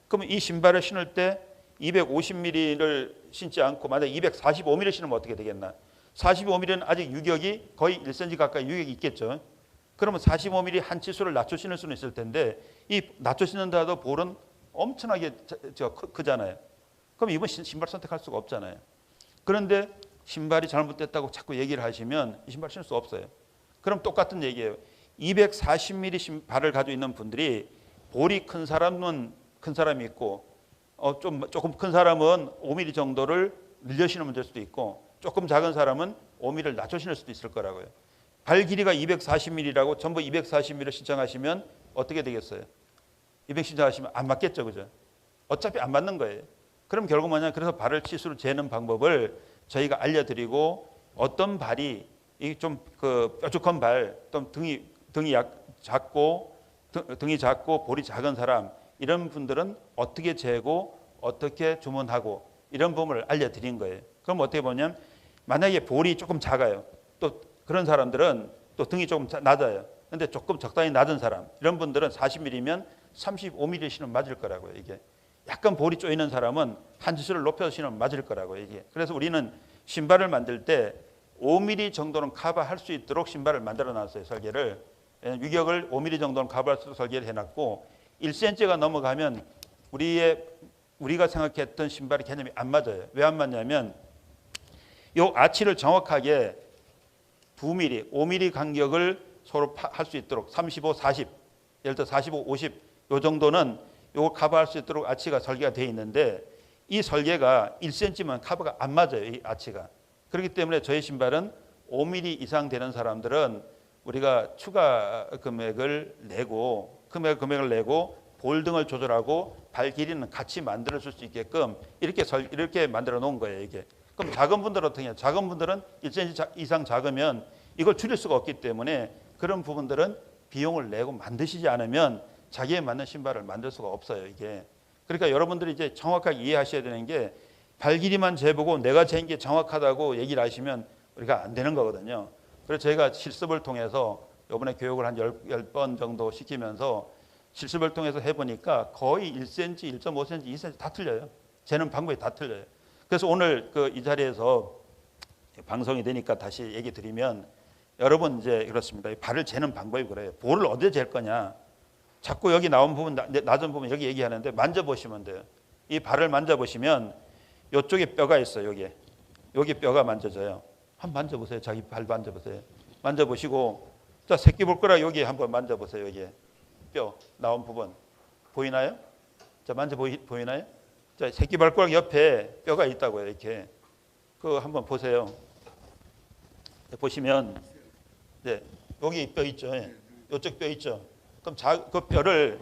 그러면 이 신발을 신을 때 250mm를 신지 않고 만약 245mm 신으면 어떻게 되겠나? 45mm는 아직 유격이 거의 1cm 가까이 유격이 있겠죠. 그러면 45mm 한 치수를 낮춰 신을 수는 있을 텐데 이 낮춰 신는다 해도 볼은 엄청나게 크잖아요. 그럼 이번 신발 선택할 수가 없잖아요. 그런데 신발이 잘못됐다고 자꾸 얘기를 하시면 이 신발 신을 수 없어요. 그럼 똑같은 얘기예요. 240mm 발을 가지고 있는 분들이 볼이 큰 사람은 큰 사람이 있고 조금 큰 사람은 5mm 정도를 늘려 신으면 될 수도 있고 조금 작은 사람은 5mm를 낮춰 신을 수도 있을 거라고요. 발 길이가 240mm라고 전부 240mm를 신청하시면 어떻게 되겠어요? 200 신청하시면 안 맞겠죠, 그죠? 어차피 안 맞는 거예요. 그럼 결국 뭐냐? 그래서 발을 치수로 재는 방법을 저희가 알려드리고 어떤 발이 좀 그 뾰족한 발, 또 등이 작고 볼이 작은 사람 이런 분들은 어떻게 재고 어떻게 주문하고 이런 부분을 알려드린 거예요. 그럼 어떻게 보냐면 만약에 볼이 조금 작아요. 또 그런 사람들은 또 등이 조금 낮아요. 근데 조금 적당히 낮은 사람 이런 분들은 40mm면 35mm 신으면 맞을 거라고요. 이게 약간 볼이 쪼이는 사람은 한 치수를 높여서 신으면 맞을 거라고요. 이게 그래서 우리는 신발을 만들 때 5mm 정도는 커버할 수 있도록 신발을 만들어 놨어요. 설계를 유격을 5mm 정도는 커버할 수 있도록 설계를 해놨고 1cm가 넘어가면 우리가 생각했던 신발의 개념이 안 맞아요. 왜 안 맞냐면 이 아치를 정확하게 2mm, 5mm 간격을 서로 할 수 있도록 35, 40, 예를 들어 45, 50 이 정도는 이걸 커버할 수 있도록 아치가 설계가 되어 있는데 이 설계가 1cm만 커버가 안 맞아요. 이 아치가. 그렇기 때문에 저희 신발은 5mm 이상 되는 사람들은 우리가 추가 금액을 내고 볼 등을 조절하고 발 길이는 같이 만들어 줄 수 있게끔 이렇게 만들어 놓은 거예요. 이게. 그럼 작은 분들은 어떻게 해요? 작은 분들은 1cm 이상 작으면 이걸 줄일 수가 없기 때문에 그런 부분들은 비용을 내고 만드시지 않으면 자기에 맞는 신발을 만들 수가 없어요, 이게. 그러니까 여러분들이 이제 정확하게 이해하셔야 되는 게 발 길이만 재보고 내가 재는 게 정확하다고 얘기를 하시면 우리가 안 되는 거거든요. 그래서 저희가 실습을 통해서 이번에 교육을 한 10번 정도 시키면서 실습을 통해서 해보니까 거의 1cm, 1.5cm, 2cm 다 틀려요. 재는 방법이 다 틀려요. 그래서 오늘 이 자리에서 방송이 되니까 다시 얘기 드리면 여러분 이제 그렇습니다. 발을 재는 방법이 그래요. 볼을 어디에 잴 거냐. 자꾸 여기 나온 부분, 낮은 부분 여기 얘기하는데 만져보시면 돼요. 이 발을 만져보시면 이쪽에 뼈가 있어요. 여기 뼈가 만져져요. 한번 만져보세요. 자기 발 만져보세요. 만져보시고 자 새끼볼가락 여기 한번 만져보세요. 여기 뼈 나온 부분 보이나요? 자 보이나요? 자 새끼발가락 옆에 뼈가 있다고요. 이렇게 그 한번 보세요. 보시면 네, 여기 뼈 있죠. 이쪽 뼈 있죠. 그럼 그 뼈를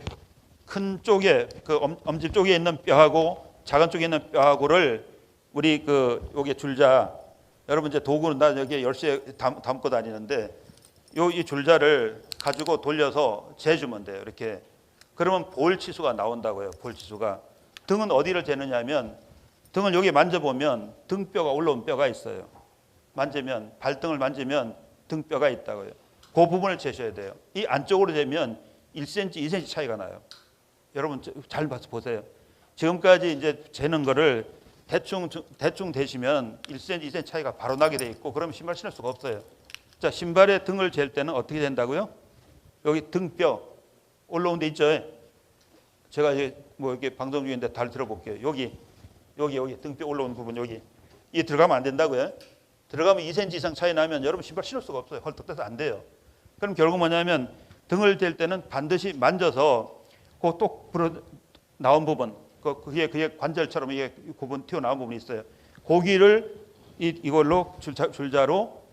큰 쪽에 그 엄지 쪽에 있는 뼈하고 작은 쪽에 있는 뼈하고를 우리 여기 줄자 여러분 이제 도구는 나 여기 열쇠에 담고 다니는데 이 줄자를 가지고 돌려서 재주면 돼요. 이렇게 그러면 볼 치수가 나온다고요. 볼 치수가. 등은 어디를 재느냐면 등을 여기 만져보면 등뼈가 올라온 뼈가 있어요. 만지면 발등을 만지면 등뼈가 있다고요. 그 부분을 재셔야 돼요. 이 안쪽으로 재면 1cm, 2cm 차이가 나요. 여러분 잘 봐서 보세요. 지금까지 이제 재는 거를 대충 대시면 1cm, 2cm 차이가 바로 나게 돼 있고 그러면 신발 신을 수가 없어요. 자, 신발의 등을 잴 때는 어떻게 된다고요? 여기 등뼈 올라온 데 있죠. 제가 이제 뭐 이렇게 방송 중인데 잘 들어볼게요. 여기 등뼈 올라온 부분 여기 이 들어가면 안 된다고요? 들어가면 2cm 이상 차이 나면 여러분 신발 신을 수가 없어요. 헐떡대서 안 돼요. 그럼 결국 뭐냐면 등을 댈 때는 반드시 만져서 그 똑 불어 나온 부분 그게 관절처럼 이게 부분 튀어나온 부분이 있어요. 고기를 이걸로 줄자로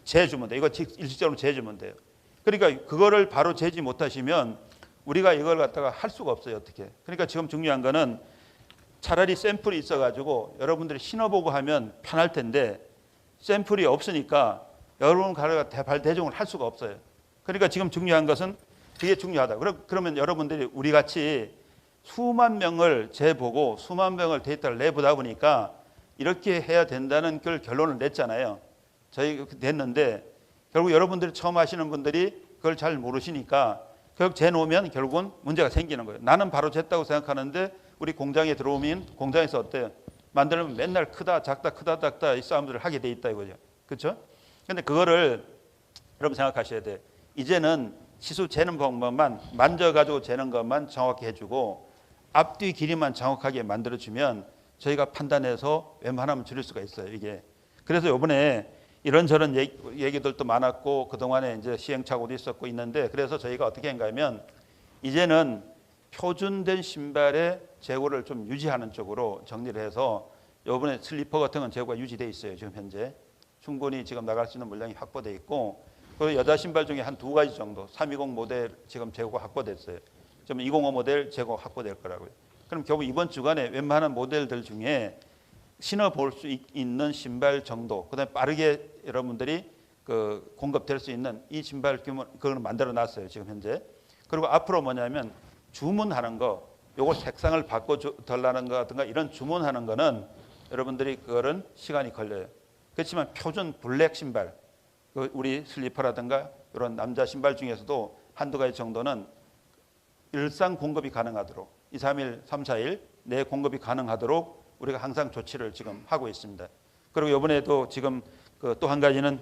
재주면 돼요. 이거 일직선으로 재주면 돼요. 그러니까 그거를 바로 재지 못하시면 우리가 이걸 갖다가 할 수가 없어요. 어떻게. 그러니까 지금 중요한 거는 차라리 샘플이 있어가지고 여러분들이 신어보고 하면 편할 텐데 샘플이 없으니까 여러분 가르가 발 대중을 할 수가 없어요. 그러니까 지금 중요한 것은 그게 중요하다. 그러면 여러분들이 우리 같이 수만 명을 재보고 수만 명을 데이터를 내보다 보니까 이렇게 해야 된다는 걸 결론을 냈잖아요. 저희 냈는데 결국 여러분들이 처음 하시는 분들이 그걸 잘 모르시니까 결국 재놓으면 결국은 문제가 생기는 거예요. 나는 바로 쟀다고 생각하는데 우리 공장에 들어오면 공장에서 어때요? 만들면 맨날 크다 작다 크다 작다 이 싸움들을 하게 돼 있다 이거죠. 그렇죠? 근데 그거를 여러분 생각하셔야 돼요. 이제는 치수 재는 방법만 만져가지고 재는 것만 정확히 해주고 앞뒤 길이만 정확하게 만들어주면 저희가 판단해서 웬만하면 줄일 수가 있어요. 이게. 그래서 이번에 이런저런 얘기들도 많았고 그동안에 이제 시행착오도 있었고 있는데 그래서 저희가 어떻게 한가 하면 이제는 표준된 신발의 재고를 좀 유지하는 쪽으로 정리를 해서 이번에 슬리퍼 같은 건 재고가 유지되어 있어요. 지금 현재. 충분히 지금 나갈 수 있는 물량이 확보되어 있고 그리고 여자 신발 중에 한 2가지 정도 320 모델 지금 재고가 확보됐어요. 지금 205 모델 재고 확보될 거라고요. 그럼 결국 이번 주간에 웬만한 모델들 중에 신어볼 수 있는 신발 정도 그다음에 빠르게 여러분들이 공급될 수 있는 이 신발 규모 그걸 만들어 놨어요. 지금 현재. 그리고 앞으로 뭐냐면 주문하는 거 요걸 색상을 바꿔달라는 거 같은가 이런 주문하는 거는 여러분들이 그거는 시간이 걸려요. 그렇지만 표준 블랙 신발 우리 슬리퍼라든가 이런 남자 신발 중에서도 한두 가지 정도는 일상 공급이 가능하도록 2, 3일, 3, 4일 내 공급이 가능하도록 우리가 항상 조치를 지금 하고 있습니다. 그리고 이번에도 지금 또 한 가지는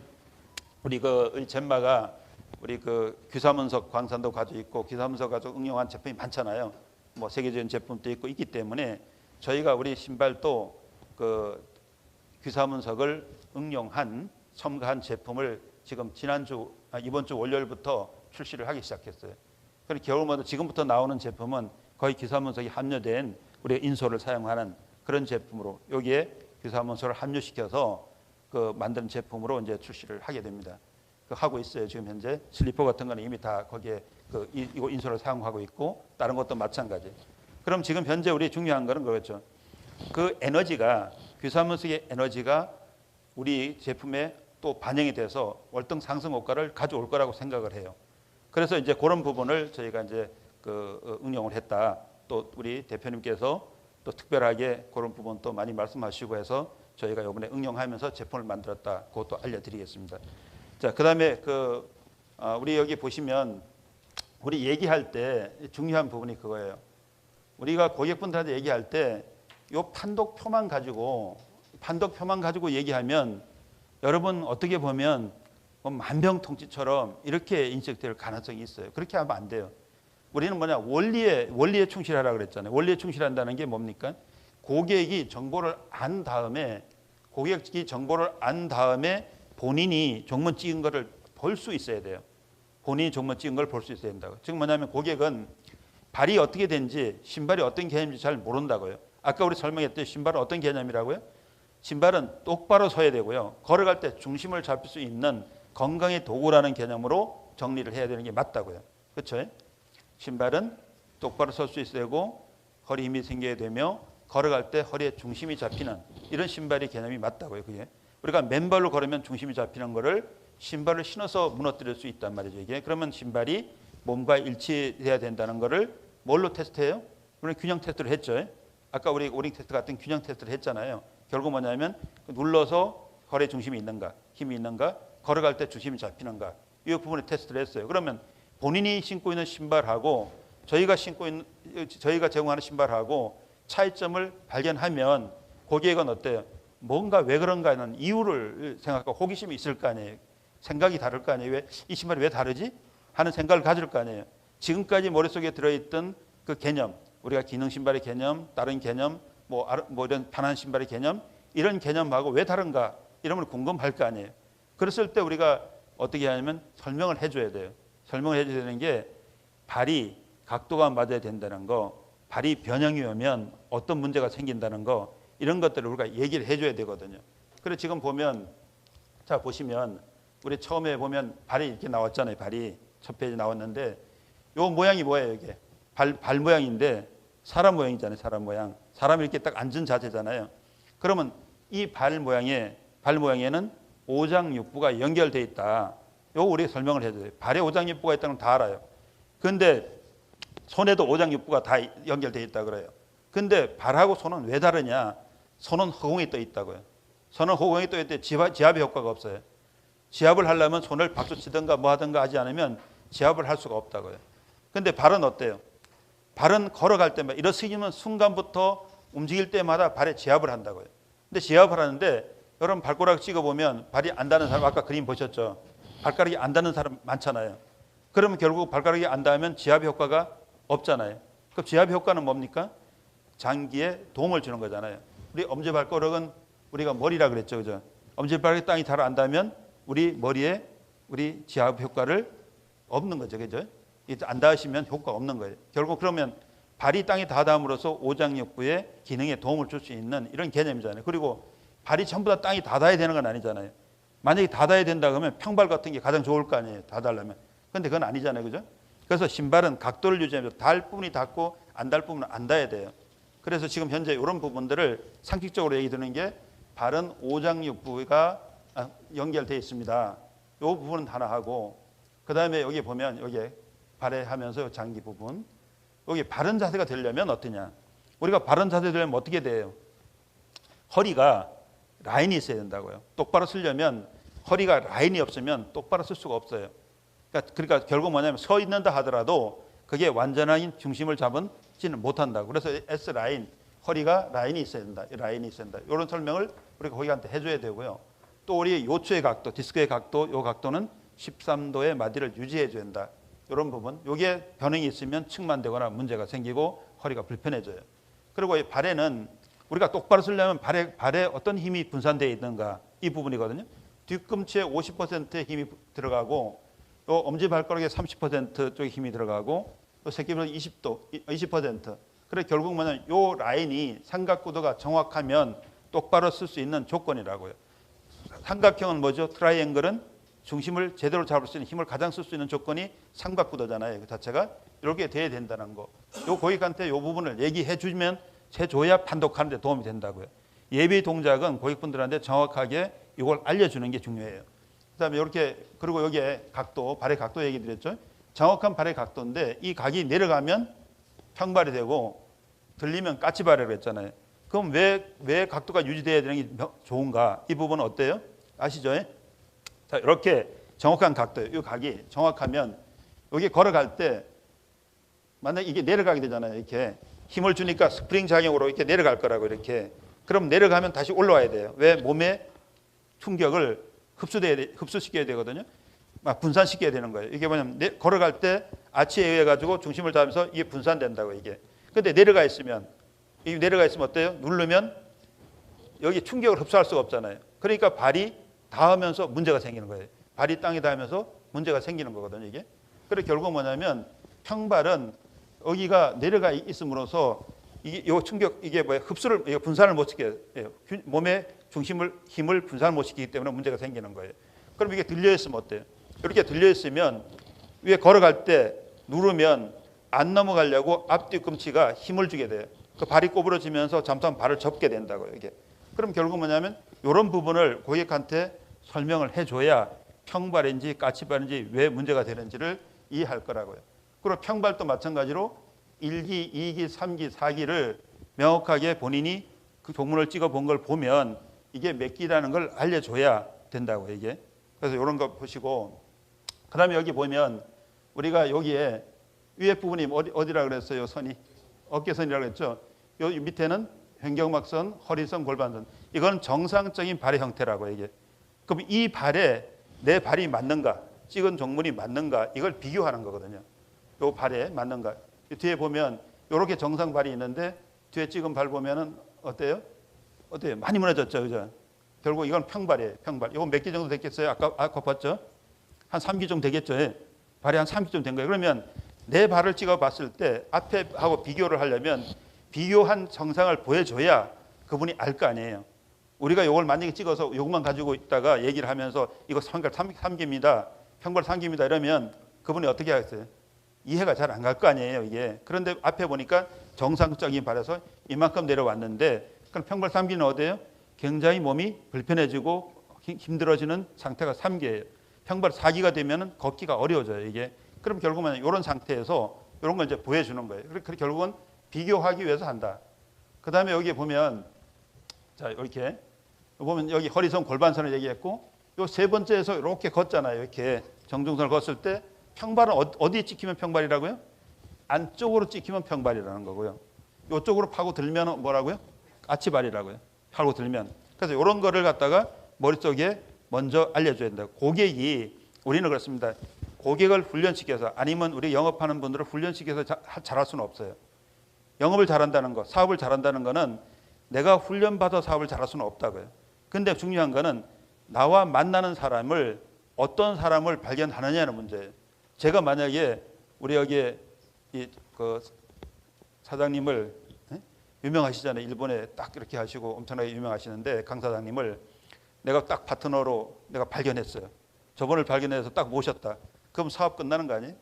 우리 젠마가 우리 귀사문석 광산도 가지고 있고 귀사문석 가지고 응용한 제품이 많잖아요. 뭐 세계적인 제품도 있고 있기 때문에 저희가 우리 신발도 귀사문석을 응용한 첨가한 제품을 지금 이번 주 월요일부터 출시를 하기 시작했어요. 그래서 겨울마다 지금부터 나오는 제품은 거의 귀사문석이 함유된 우리 인솔을 사용하는 그런 제품으로 여기에 귀사문석을 함유시켜서 만든 제품으로 이제 출시를 하게 됩니다. 하고 있어요. 지금 현재 슬리퍼 같은 거는 이미 다 거기에 이거 인솔을 사용하고 있고 다른 것도 마찬가지. 그럼 지금 현재 우리 중요한 거는 그렇죠. 그 에너지가 귀산문석의 에너지가 우리 제품에 또 반영이 돼서 월등 상승 효과를 가져올 거라고 생각을 해요. 그래서 이제 그런 부분을 저희가 이제 응용을 했다. 또 우리 대표님께서 또 특별하게 그런 부분도 많이 말씀하시고 해서 저희가 이번에 응용하면서 제품을 만들었다. 그것도 알려드리겠습니다. 자, 그다음에 우리 여기 보시면 우리 얘기할 때 중요한 부분이 그거예요. 우리가 고객분들한테 얘기할 때 이 판독표만 가지고 얘기하면 여러분 어떻게 보면 만병통치처럼 이렇게 인식될 가능성이 있어요. 그렇게 하면 안 돼요. 우리는 뭐냐 원리에 충실하라 그랬잖아요. 원리에 충실한다는 게 뭡니까? 고객이 정보를 안 다음에 본인이 종문 찍은 거를 볼 수 있어야 돼요. 본인이 종문 찍은 걸 볼 수 있어야 된다고. 즉 뭐냐면 고객은 발이 어떻게 된지 신발이 어떤 개념인지 잘 모른다고요. 아까 우리 설명했듯이 신발은 어떤 개념이라고요? 신발은 똑바로 서야 되고요. 걸어갈 때 중심을 잡을 수 있는 건강의 도구라는 개념으로 정리를 해야 되는 게 맞다고요. 그렇죠? 신발은 똑바로 설 수 있어야 되고 허리 힘이 생겨야 되며 걸어갈 때 허리에 중심이 잡히는 이런 신발의 개념이 맞다고요. 그게 우리가 맨발로 걸으면 중심이 잡히는 거를 신발을 신어서 무너뜨릴 수 있단 말이죠. 이게 그러면 신발이 몸과 일치해야 된다는 거를 뭘로 테스트해요? 우리는 균형 테스트를 했죠. 아까 우리 오링 테스트 같은 균형 테스트를 했잖아요. 결국 뭐냐면 눌러서 허리에 중심이 있는가, 힘이 있는가, 걸어갈 때 중심이 잡히는가 이 부분에 테스트를 했어요. 그러면 본인이 신고 있는 신발하고 저희가 제공하는 신발하고 차이점을 발견하면 고객은 어때요? 뭔가 왜 그런가 하는 이유를 생각하고 호기심이 있을 거 아니에요. 생각이 다를 거 아니에요. 왜 이 신발이 왜 다르지? 하는 생각을 가질 거 아니에요. 지금까지 머릿속에 들어있던 그 개념, 우리가 기능 신발의 개념, 다른 개념, 뭐 이런 편한 신발의 개념, 이런 개념하고 왜 다른가 이런 걸 궁금할 거 아니에요. 그랬을 때 우리가 어떻게 하냐면 설명을 해줘야 돼요. 설명을 해줘야 되는 게 발이 각도가 맞아야 된다는 거, 발이 변형이 오면 어떤 문제가 생긴다는 거 이런 것들을 우리가 얘기를 해줘야 되거든요. 그래서 지금 보면 자 보시면 우리 처음에 보면 발이 이렇게 나왔잖아요. 발이 첫 페이지 나왔는데 요 모양이 뭐예요? 이게 발 모양인데 사람 모양이잖아요. 사람 모양. 사람이 이렇게 딱 앉은 자세잖아요. 그러면 이 발 모양에는 오장육부가 연결되어 있다. 요거 우리가 설명을 해줘요. 발에 오장육부가 있다는 건 다 알아요. 근데 손에도 오장육부가 다 연결되어 있다 그래요. 근데 발하고 손은 왜 다르냐? 손은 허공에 떠 있다고요. 손은 허공에 떠 있을 때 지압의 효과가 없어요. 지압을 하려면 손을 박수 치든가 뭐 하든가 하지 않으면 지압을 할 수가 없다고요. 근데 발은 어때요? 발은 걸어갈 때마다 일어서는 순간부터 움직일 때마다 발에 지압을 한다고요. 근데 지압을 하는데 여러분 발가락 찍어보면 발이 안 닿는 사람 아까 그림 보셨죠? 발가락이 안 닿는 사람 많잖아요. 그러면 결국 발가락이 안 닿으면 지압의 효과가 없잖아요. 그럼 지압의 효과는 뭡니까? 장기에 도움을 주는 거잖아요. 우리 엄지발가락은 우리가 머리라 그랬죠. 그죠? 엄지발가락에 땅이 잘 안 닿으면 우리 머리에 우리 지압 효과를 없는 거죠. 그죠? 안 닿으시면 효과 없는 거예요. 결국 그러면 발이 땅에 닿음으로써 오장육부의 기능에 도움을 줄 수 있는 이런 개념이잖아요. 그리고 발이 전부 다 땅이 닿아야 되는 건 아니잖아요. 만약에 닿아야 된다 그러면 평발 같은 게 가장 좋을 거 아니에요. 닿으려면. 근데 그건 아니잖아요. 그죠? 그래서 신발은 각도를 유지하면서 닿을 부분이 닿고 안 닿을 부분은 안 닿아야 돼요. 그래서 지금 현재 이런 부분들을 상식적으로 얘기 드는 게 발은 오장육부가 연결되어 있습니다. 이 부분은 하나 하고 그 다음에 여기 보면 여기 발에 하면서 장기 부분 여기 바른 자세가 되려면 어떠냐? 우리가 바른 자세 되려면 어떻게 돼요? 허리가 라인이 있어야 된다고요. 똑바로 쓰려면 허리가 라인이 없으면 똑바로 쓸 수가 없어요. 그러니까 결국 뭐냐면 서 있는다 하더라도 그게 완전한 중심을 잡지는 못한다고. 그래서 S 라인, 허리가 라인이 있어야 된다. 라인이 있어야 된다. 이런 설명을 우리가 고객한테 해줘야 되고요. 또 우리 요추의 각도, 디스크의 각도, 이 각도는 13도의 마디를 유지해 줘야 된다. 이런 부분, 이게 변형이 있으면 측만되거나 문제가 생기고 허리가 불편해져요. 그리고 이 발에는 우리가 똑바로 쓰려면 발에 어떤 힘이 분산되어 있는가 이 부분이거든요. 뒤꿈치에 50%의 힘이 들어가고 요 엄지발가락에 30% 쪽에 힘이 들어가고 또 새끼발에 20%. 그래 결국 뭐냐면 요 라인이 삼각구도가 정확하면 똑바로 쓸 수 있는 조건이라고요. 삼각형은 뭐죠? 트라이앵글은 중심을 제대로 잡을 수 있는 힘을 가장 쓸 수 있는 조건이 삼각구도잖아요. 그 자체가 이렇게 돼야 된다는 거. 요 고객한테 요 부분을 얘기해 주면 해줘야 판독하는 데 도움이 된다고요. 예비 동작은 고객분들한테 정확하게 이걸 알려주는 게 중요해요. 그다음에 이렇게 그리고 여기에 각도, 발의 각도 얘기 드렸죠. 정확한 발의 각도인데 이 각이 내려가면 평발이 되고 들리면 까치발이라고 했잖아요. 그럼 왜 각도가 유지돼야 되는 게 좋은가? 이 부분은 어때요? 아시죠? 자, 이렇게 정확한 각도예요. 이 각이 정확하면 여기 걸어갈 때 만약에 이게 내려가게 되잖아요. 이렇게 힘을 주니까 스프링 작용으로 이렇게 내려갈 거라고 이렇게. 그럼 내려가면 다시 올라와야 돼요. 왜? 몸의 충격을 흡수시켜야 되거든요. 막 분산시켜야 되는 거예요. 이게 뭐냐면 걸어갈 때 아치에 의해 가지고 중심을 잡으면서 이게 분산된다고 이게. 근데 내려가 있으면 어때요? 누르면 여기 충격을 흡수할 수가 없잖아요. 그러니까 발이 닿으면서 문제가 생기는 거예요. 발이 땅에 닿으면서 문제가 생기는 거거든요, 이게. 그래서 결국 뭐냐면 평발은 여기가 내려가 있음으로써 이게 요 충격 이게 뭐야? 분산을 못 시켜요. 몸의 힘을 분산을 못 시키기 때문에 문제가 생기는 거예요. 그럼 이게 들려 있으면 어때요? 이렇게 들려 있으면 위에 걸어갈 때 누르면 안 넘어가려고 앞뒤꿈치가 힘을 주게 돼요. 그 발이 꼬부러지면서 잠깐 발을 접게 된다고요, 이게. 그럼 결국 뭐냐면 이런 부분을 고객한테 설명을 해줘야 평발인지 까치발인지 왜 문제가 되는지를 이해할 거라고요. 그리고 평발도 마찬가지로 1기, 2기, 3기, 4기를 명확하게 본인이 그 종문을 찍어 본 걸 보면 이게 몇 기라는 걸 알려줘야 된다고 이게. 그래서 이런 거 보시고 그다음에 여기 보면 우리가 여기에 위에 부분이 어디라 그랬어요? 선이 어깨선이라고 했죠. 요 밑에는 횡격막선, 허리선, 골반선. 이건 정상적인 발의 형태라고 이게. 그럼 이 발에 내 발이 맞는가? 찍은 종문이 맞는가? 이걸 비교하는 거거든요. 요 발에 맞는가? 뒤에 보면 이렇게 정상 발이 있는데 뒤에 찍은 발 보면은 어때요? 많이 무너졌죠, 그죠? 결국 이건 평발이에요, 평발. 이건 몇 기 정도 됐겠어요? 아까 봤죠? 한 3기 정도 되겠죠? 발이 한 3기 정도 된 거예요. 그러면 내 발을 찍어 봤을 때 앞에 하고 비교를 하려면 비교한 정상을 보여줘야 그분이 알 거 아니에요. 우리가 이걸 만약에 찍어서 이것만 가지고 있다가 얘기를 하면서 이거 평발 3기입니다. 평발 3기입니다. 이러면 그분이 어떻게 하겠어요? 이해가 잘 안 갈 거 아니에요, 이게. 그런데 앞에 보니까 정상적인 발에서 이만큼 내려왔는데 그럼 평발 3기는 어디예요? 굉장히 몸이 불편해지고 힘들어지는 상태가 3기예요. 평발 4기가 되면 걷기가 어려워져요, 이게. 그럼 결국은 이런 상태에서 이런 걸 이제 보여주는 거예요. 그래서 결국은 비교하기 위해서 한다. 그 다음에 여기 보면 자 이렇게 보면 여기 허리선 골반선을 얘기했고 요 세 번째에서 이렇게 걷잖아요. 이렇게 정중선을 걷을 때 평발은 어디에 찍히면 평발이라고요? 안쪽으로 찍히면 평발이라는 거고요. 이쪽으로 파고 들면 뭐라고요? 까치발이라고요. 파고 들면. 그래서 이런 거를 갖다가 머릿속에 먼저 알려줘야 된다. 고객이 우리는 그렇습니다. 고객을 훈련시켜서 아니면 우리 영업하는 분들을 훈련시켜서 잘할 수는 없어요. 영업을 잘한다는 거, 사업을 잘한다는 거는 내가 훈련받아 사업을 잘할 수는 없다고요. 근데 중요한 거는 나와 만나는 사람을 어떤 사람을 발견하느냐는 문제예요. 제가 만약에 우리 여기에 그 사장님을 유명하시잖아요. 일본에 딱 이렇게 하시고 엄청나게 유명하시는데 강 사장님을 내가 딱 파트너로 내가 발견했어요. 저분을 발견해서 딱 모셨다. 그럼 사업 끝나는 거 아니에요?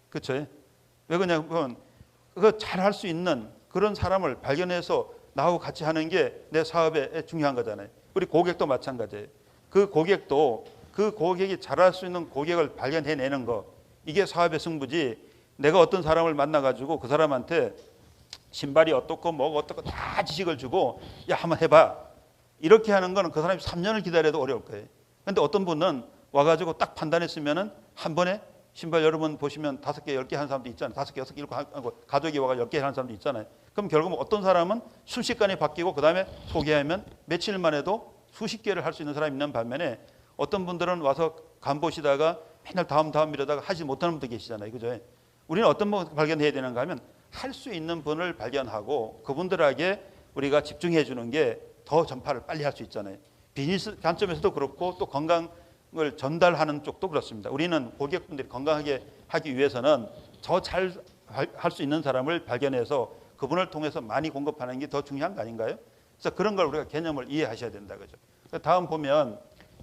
그렇죠? 왜 그러냐면 그 잘할 수 있는 그런 사람을 발견해서 나하고 같이 하는 게 내 사업에 중요한 거잖아요. 우리 고객도 마찬가지예요. 그 고객도 그 고객이 잘할 수 있는 고객을 발견해내는 거 이게 사업의 승부지. 내가 어떤 사람을 만나가지고 그 사람한테 신발이 어떻고 뭐가 어떻고 다 지식을 주고 야 한번 해봐 이렇게 하는 거는 그 사람이 3년을 기다려도 어려울 거예요. 그런데 어떤 분은 와가지고 딱 판단했으면은 한 번에 신발 여러분 보시면 5개, 10개 하는 사람도 있잖아요. 5개, 6개 이렇게 하고 가족이 와가 10개 하는 사람도 있잖아요. 그럼 결국은 어떤 사람은 순식간에 바뀌고 그 다음에 소개하면 며칠만 해도 수십 개를 할 수 있는 사람이 있는 반면에 어떤 분들은 와서 간 보시다가 맨날 다음 이러다가 하지 못하는 분도 계시잖아요. 그죠? 우리는 어떤 분 발견해야 되는가 하면 할 수 있는 분을 발견하고 그분들에게 우리가 집중해 주는 게 더 전파를 빨리 할 수 있잖아요. 비즈니스 관점에서도 그렇고 또 건강을 전달하는 쪽도 그렇습니다. 우리는 고객분들이 건강하게 하기 위해서는 더 잘 할 수 있는 사람을 발견해서 그분을 통해서 많이 공급하는 게 더 중요한 거 아닌가요? 그래서 그런 걸 우리가 개념을 이해하셔야 된다 그죠? 다음 보면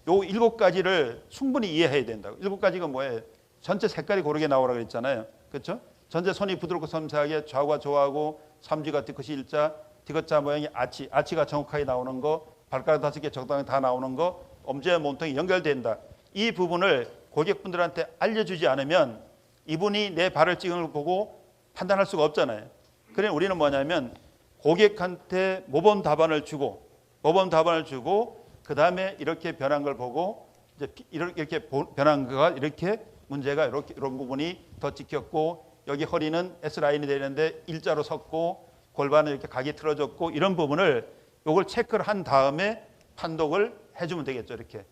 요 7가지를 충분히 이해해야 된다고. 7가지가 뭐예요? 전체 색깔이 고르게 나오라고 그랬잖아요. 그렇죠? 전체 손이 부드럽고 섬세하게 좌우가 좋아하고 삼지가 뒤끝이 일자 T자 모양의 아치가 정확하게 나오는 거, 발가락 5개 적당히 다 나오는 거, 엄지와 몸통이 연결된다. 이 부분을 고객분들한테 알려주지 않으면 이분이 내 발을 찍은 걸 보고 판단할 수가 없잖아요. 그래서 우리는 뭐냐면 고객한테 모범 답안을 주고 그 다음에 이렇게 변한 걸 보고 이제 이렇게 변한 거가 이렇게 문제가 이런 부분이 더 찍혔고 여기 허리는 S 라인이 되는데 일자로 섰고 골반은 이렇게 각이 틀어졌고 이런 부분을 요걸 체크를 한 다음에 판독을 해주면 되겠죠. 이렇게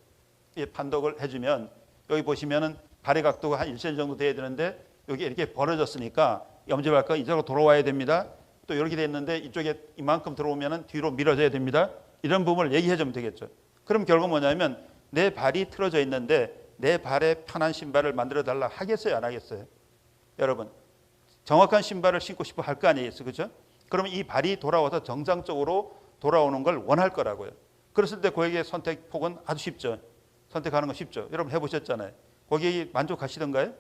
판독을 해주면 여기 보시면은 발의 각도가 한 1cm 정도 돼야 되는데 여기 이렇게 벌어졌으니까 엄지발가락 이쪽으로 돌아와야 됩니다. 또 이렇게 됐는데 이쪽에 이만큼 들어오면은 뒤로 밀어져야 됩니다. 이런 부분을 얘기해주면 되겠죠. 그럼 결국 뭐냐면 내 발이 틀어져 있는데 내 발에 편한 신발을 만들어 달라 하겠어요, 안 하겠어요? 여러분 정확한 신발을 신고 싶어 할 거 아니에요, 그렇죠? 그러면 이 발이 돌아와서 정상적으로 돌아오는 걸 원할 거라고요. 그랬을 때 고객의 선택 폭은 아주 쉽죠. 선택하는 건 쉽죠. 여러분 해보셨잖아요. 고객이 만족하시던가요?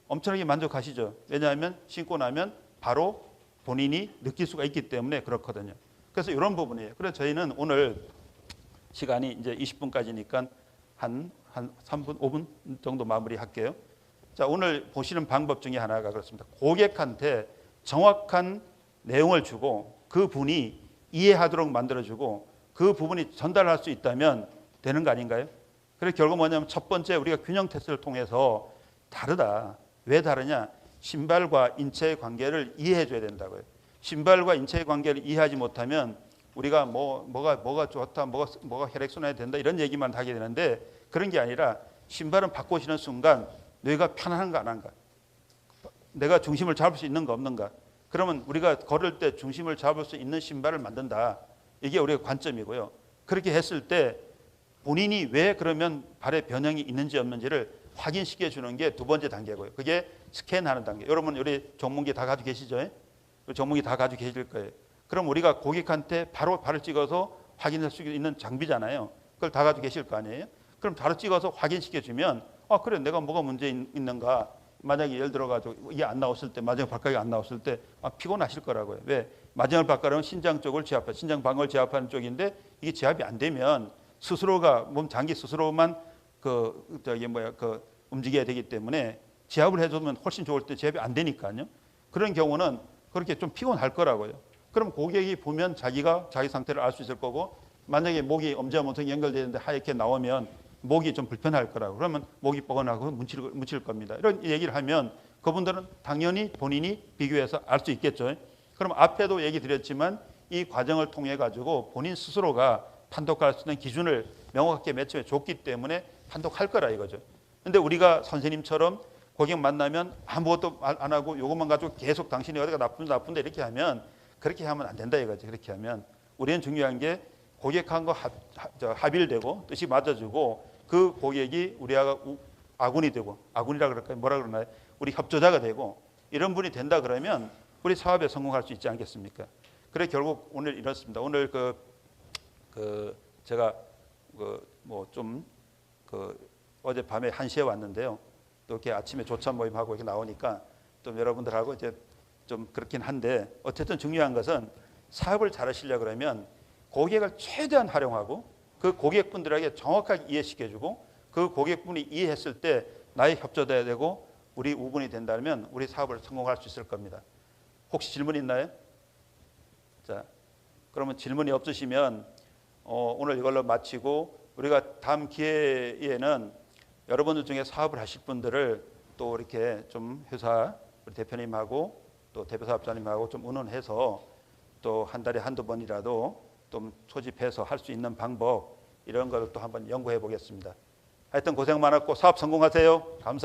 엄청나게 만족하시죠. 왜냐하면 신고 나면 바로 본인이 느낄 수가 있기 때문에 그렇거든요. 그래서 이런 부분이에요. 그래서 저희는 오늘 시간이 이제 20분까지니까 한 3분, 5분 정도 마무리할게요. 자, 오늘 보시는 방법 중에 하나가 그렇습니다. 고객한테 정확한 내용을 주고 그 분이 이해하도록 만들어주고 그 부분이 전달할 수 있다면 되는 거 아닌가요? 그래서 결국 뭐냐면 첫 번째 우리가 균형 테스트를 통해서 다르다. 왜 다르냐? 신발과 인체의 관계를 이해해 줘야 된다고요. 신발과 인체의 관계를 이해하지 못하면 우리가 뭐가 좋다, 뭐가 혈액순환이 된다 이런 얘기만 하게 되는데 그런 게 아니라 신발은 바꿔 신는 순간 뇌가 편안한가 안 한가? 내가 중심을 잡을 수 있는가 없는가? 그러면 우리가 걸을 때 중심을 잡을 수 있는 신발을 만든다. 이게 우리의 관점이고요. 그렇게 했을 때 본인이 왜 그러면 발에 변형이 있는지 없는지를 확인시켜 주는 게 두 번째 단계고요. 그게 스캔하는 단계. 여러분 우리 전문기 다 가지고 계시죠? 전문기 다 가지고 계실 거예요. 그럼 우리가 고객한테 바로 발을 찍어서 확인할 수 있는 장비잖아요. 그걸 다 가지고 계실 거 아니에요? 그럼 바로 찍어서 확인시켜 주면 그래 내가 뭐가 문제 있는가? 만약에 예를 들어가지고 이게 안 나왔을 때 마지막 발가락이 안 나왔을 때 피곤하실 거라고요. 왜? 마지막 발가락은 신장 쪽을 제압하는 신장 방어를 제압하는 쪽인데 이게 제압이 안 되면 스스로가 몸 장기 스스로만 움직여야 되기 때문에 제압을 해주면 훨씬 좋을 때 제압이 안 되니까요. 그런 경우는 그렇게 좀 피곤할 거라고요. 그럼 고객이 보면 자기가 자기 상태를 알 수 있을 거고 만약에 목이 엄지와 몸통이 연결되는데 하얗게 나오면 목이 좀 불편할 거라고 그러면 목이 뻐근하고 묻힐 겁니다. 이런 얘기를 하면 그분들은 당연히 본인이 비교해서 알 수 있겠죠. 그럼 앞에도 얘기 드렸지만 이 과정을 통해 가지고 본인 스스로가 판독할 수 있는 기준을 명확하게 매체에 줬기 때문에 판독할 거라 이거죠. 근데 우리가 선생님처럼 고객 만나면 아무것도 안 하고 이것만 가지고 계속 당신이 어디가 나쁜데 이렇게 하면 그렇게 하면 안 된다 이거죠. 그렇게 하면 우리는 중요한 게 고객한거 합의를 되고 뜻이 맞아주고 그 고객이 우리하고 아군이 되고 아군이라 그럴까요? 뭐라 그러나요? 우리 협조자가 되고 이런 분이 된다 그러면 우리 사업에 성공할 수 있지 않겠습니까? 그래 결국 오늘 이렇습니다. 오늘 제가 어젯밤에 1시에 왔는데요. 또 이렇게 아침에 조찬 모임하고 이렇게 나오니까 좀 여러분들하고 이제 좀 그렇긴 한데 어쨌든 중요한 것은 사업을 잘 하시려고 그러면 고객을 최대한 활용하고 그 고객분들에게 정확하게 이해시켜주고 그 고객분이 이해했을 때 나의 협조돼야 되고 우리 우군이 된다면 우리 사업을 성공할 수 있을 겁니다. 혹시 질문 있나요? 자, 그러면 질문이 없으시면 오늘 이걸로 마치고 우리가 다음 기회에는 여러분들 중에 사업을 하실 분들을 또 이렇게 좀 회사 우리 대표님하고 또 대표사업자님하고 좀 의논해서 또 한 달에 한두 번이라도 좀 소집해서 할 수 있는 방법 이런 걸 또 한번 연구해 보겠습니다. 하여튼 고생 많았고 사업 성공하세요. 감사합니다.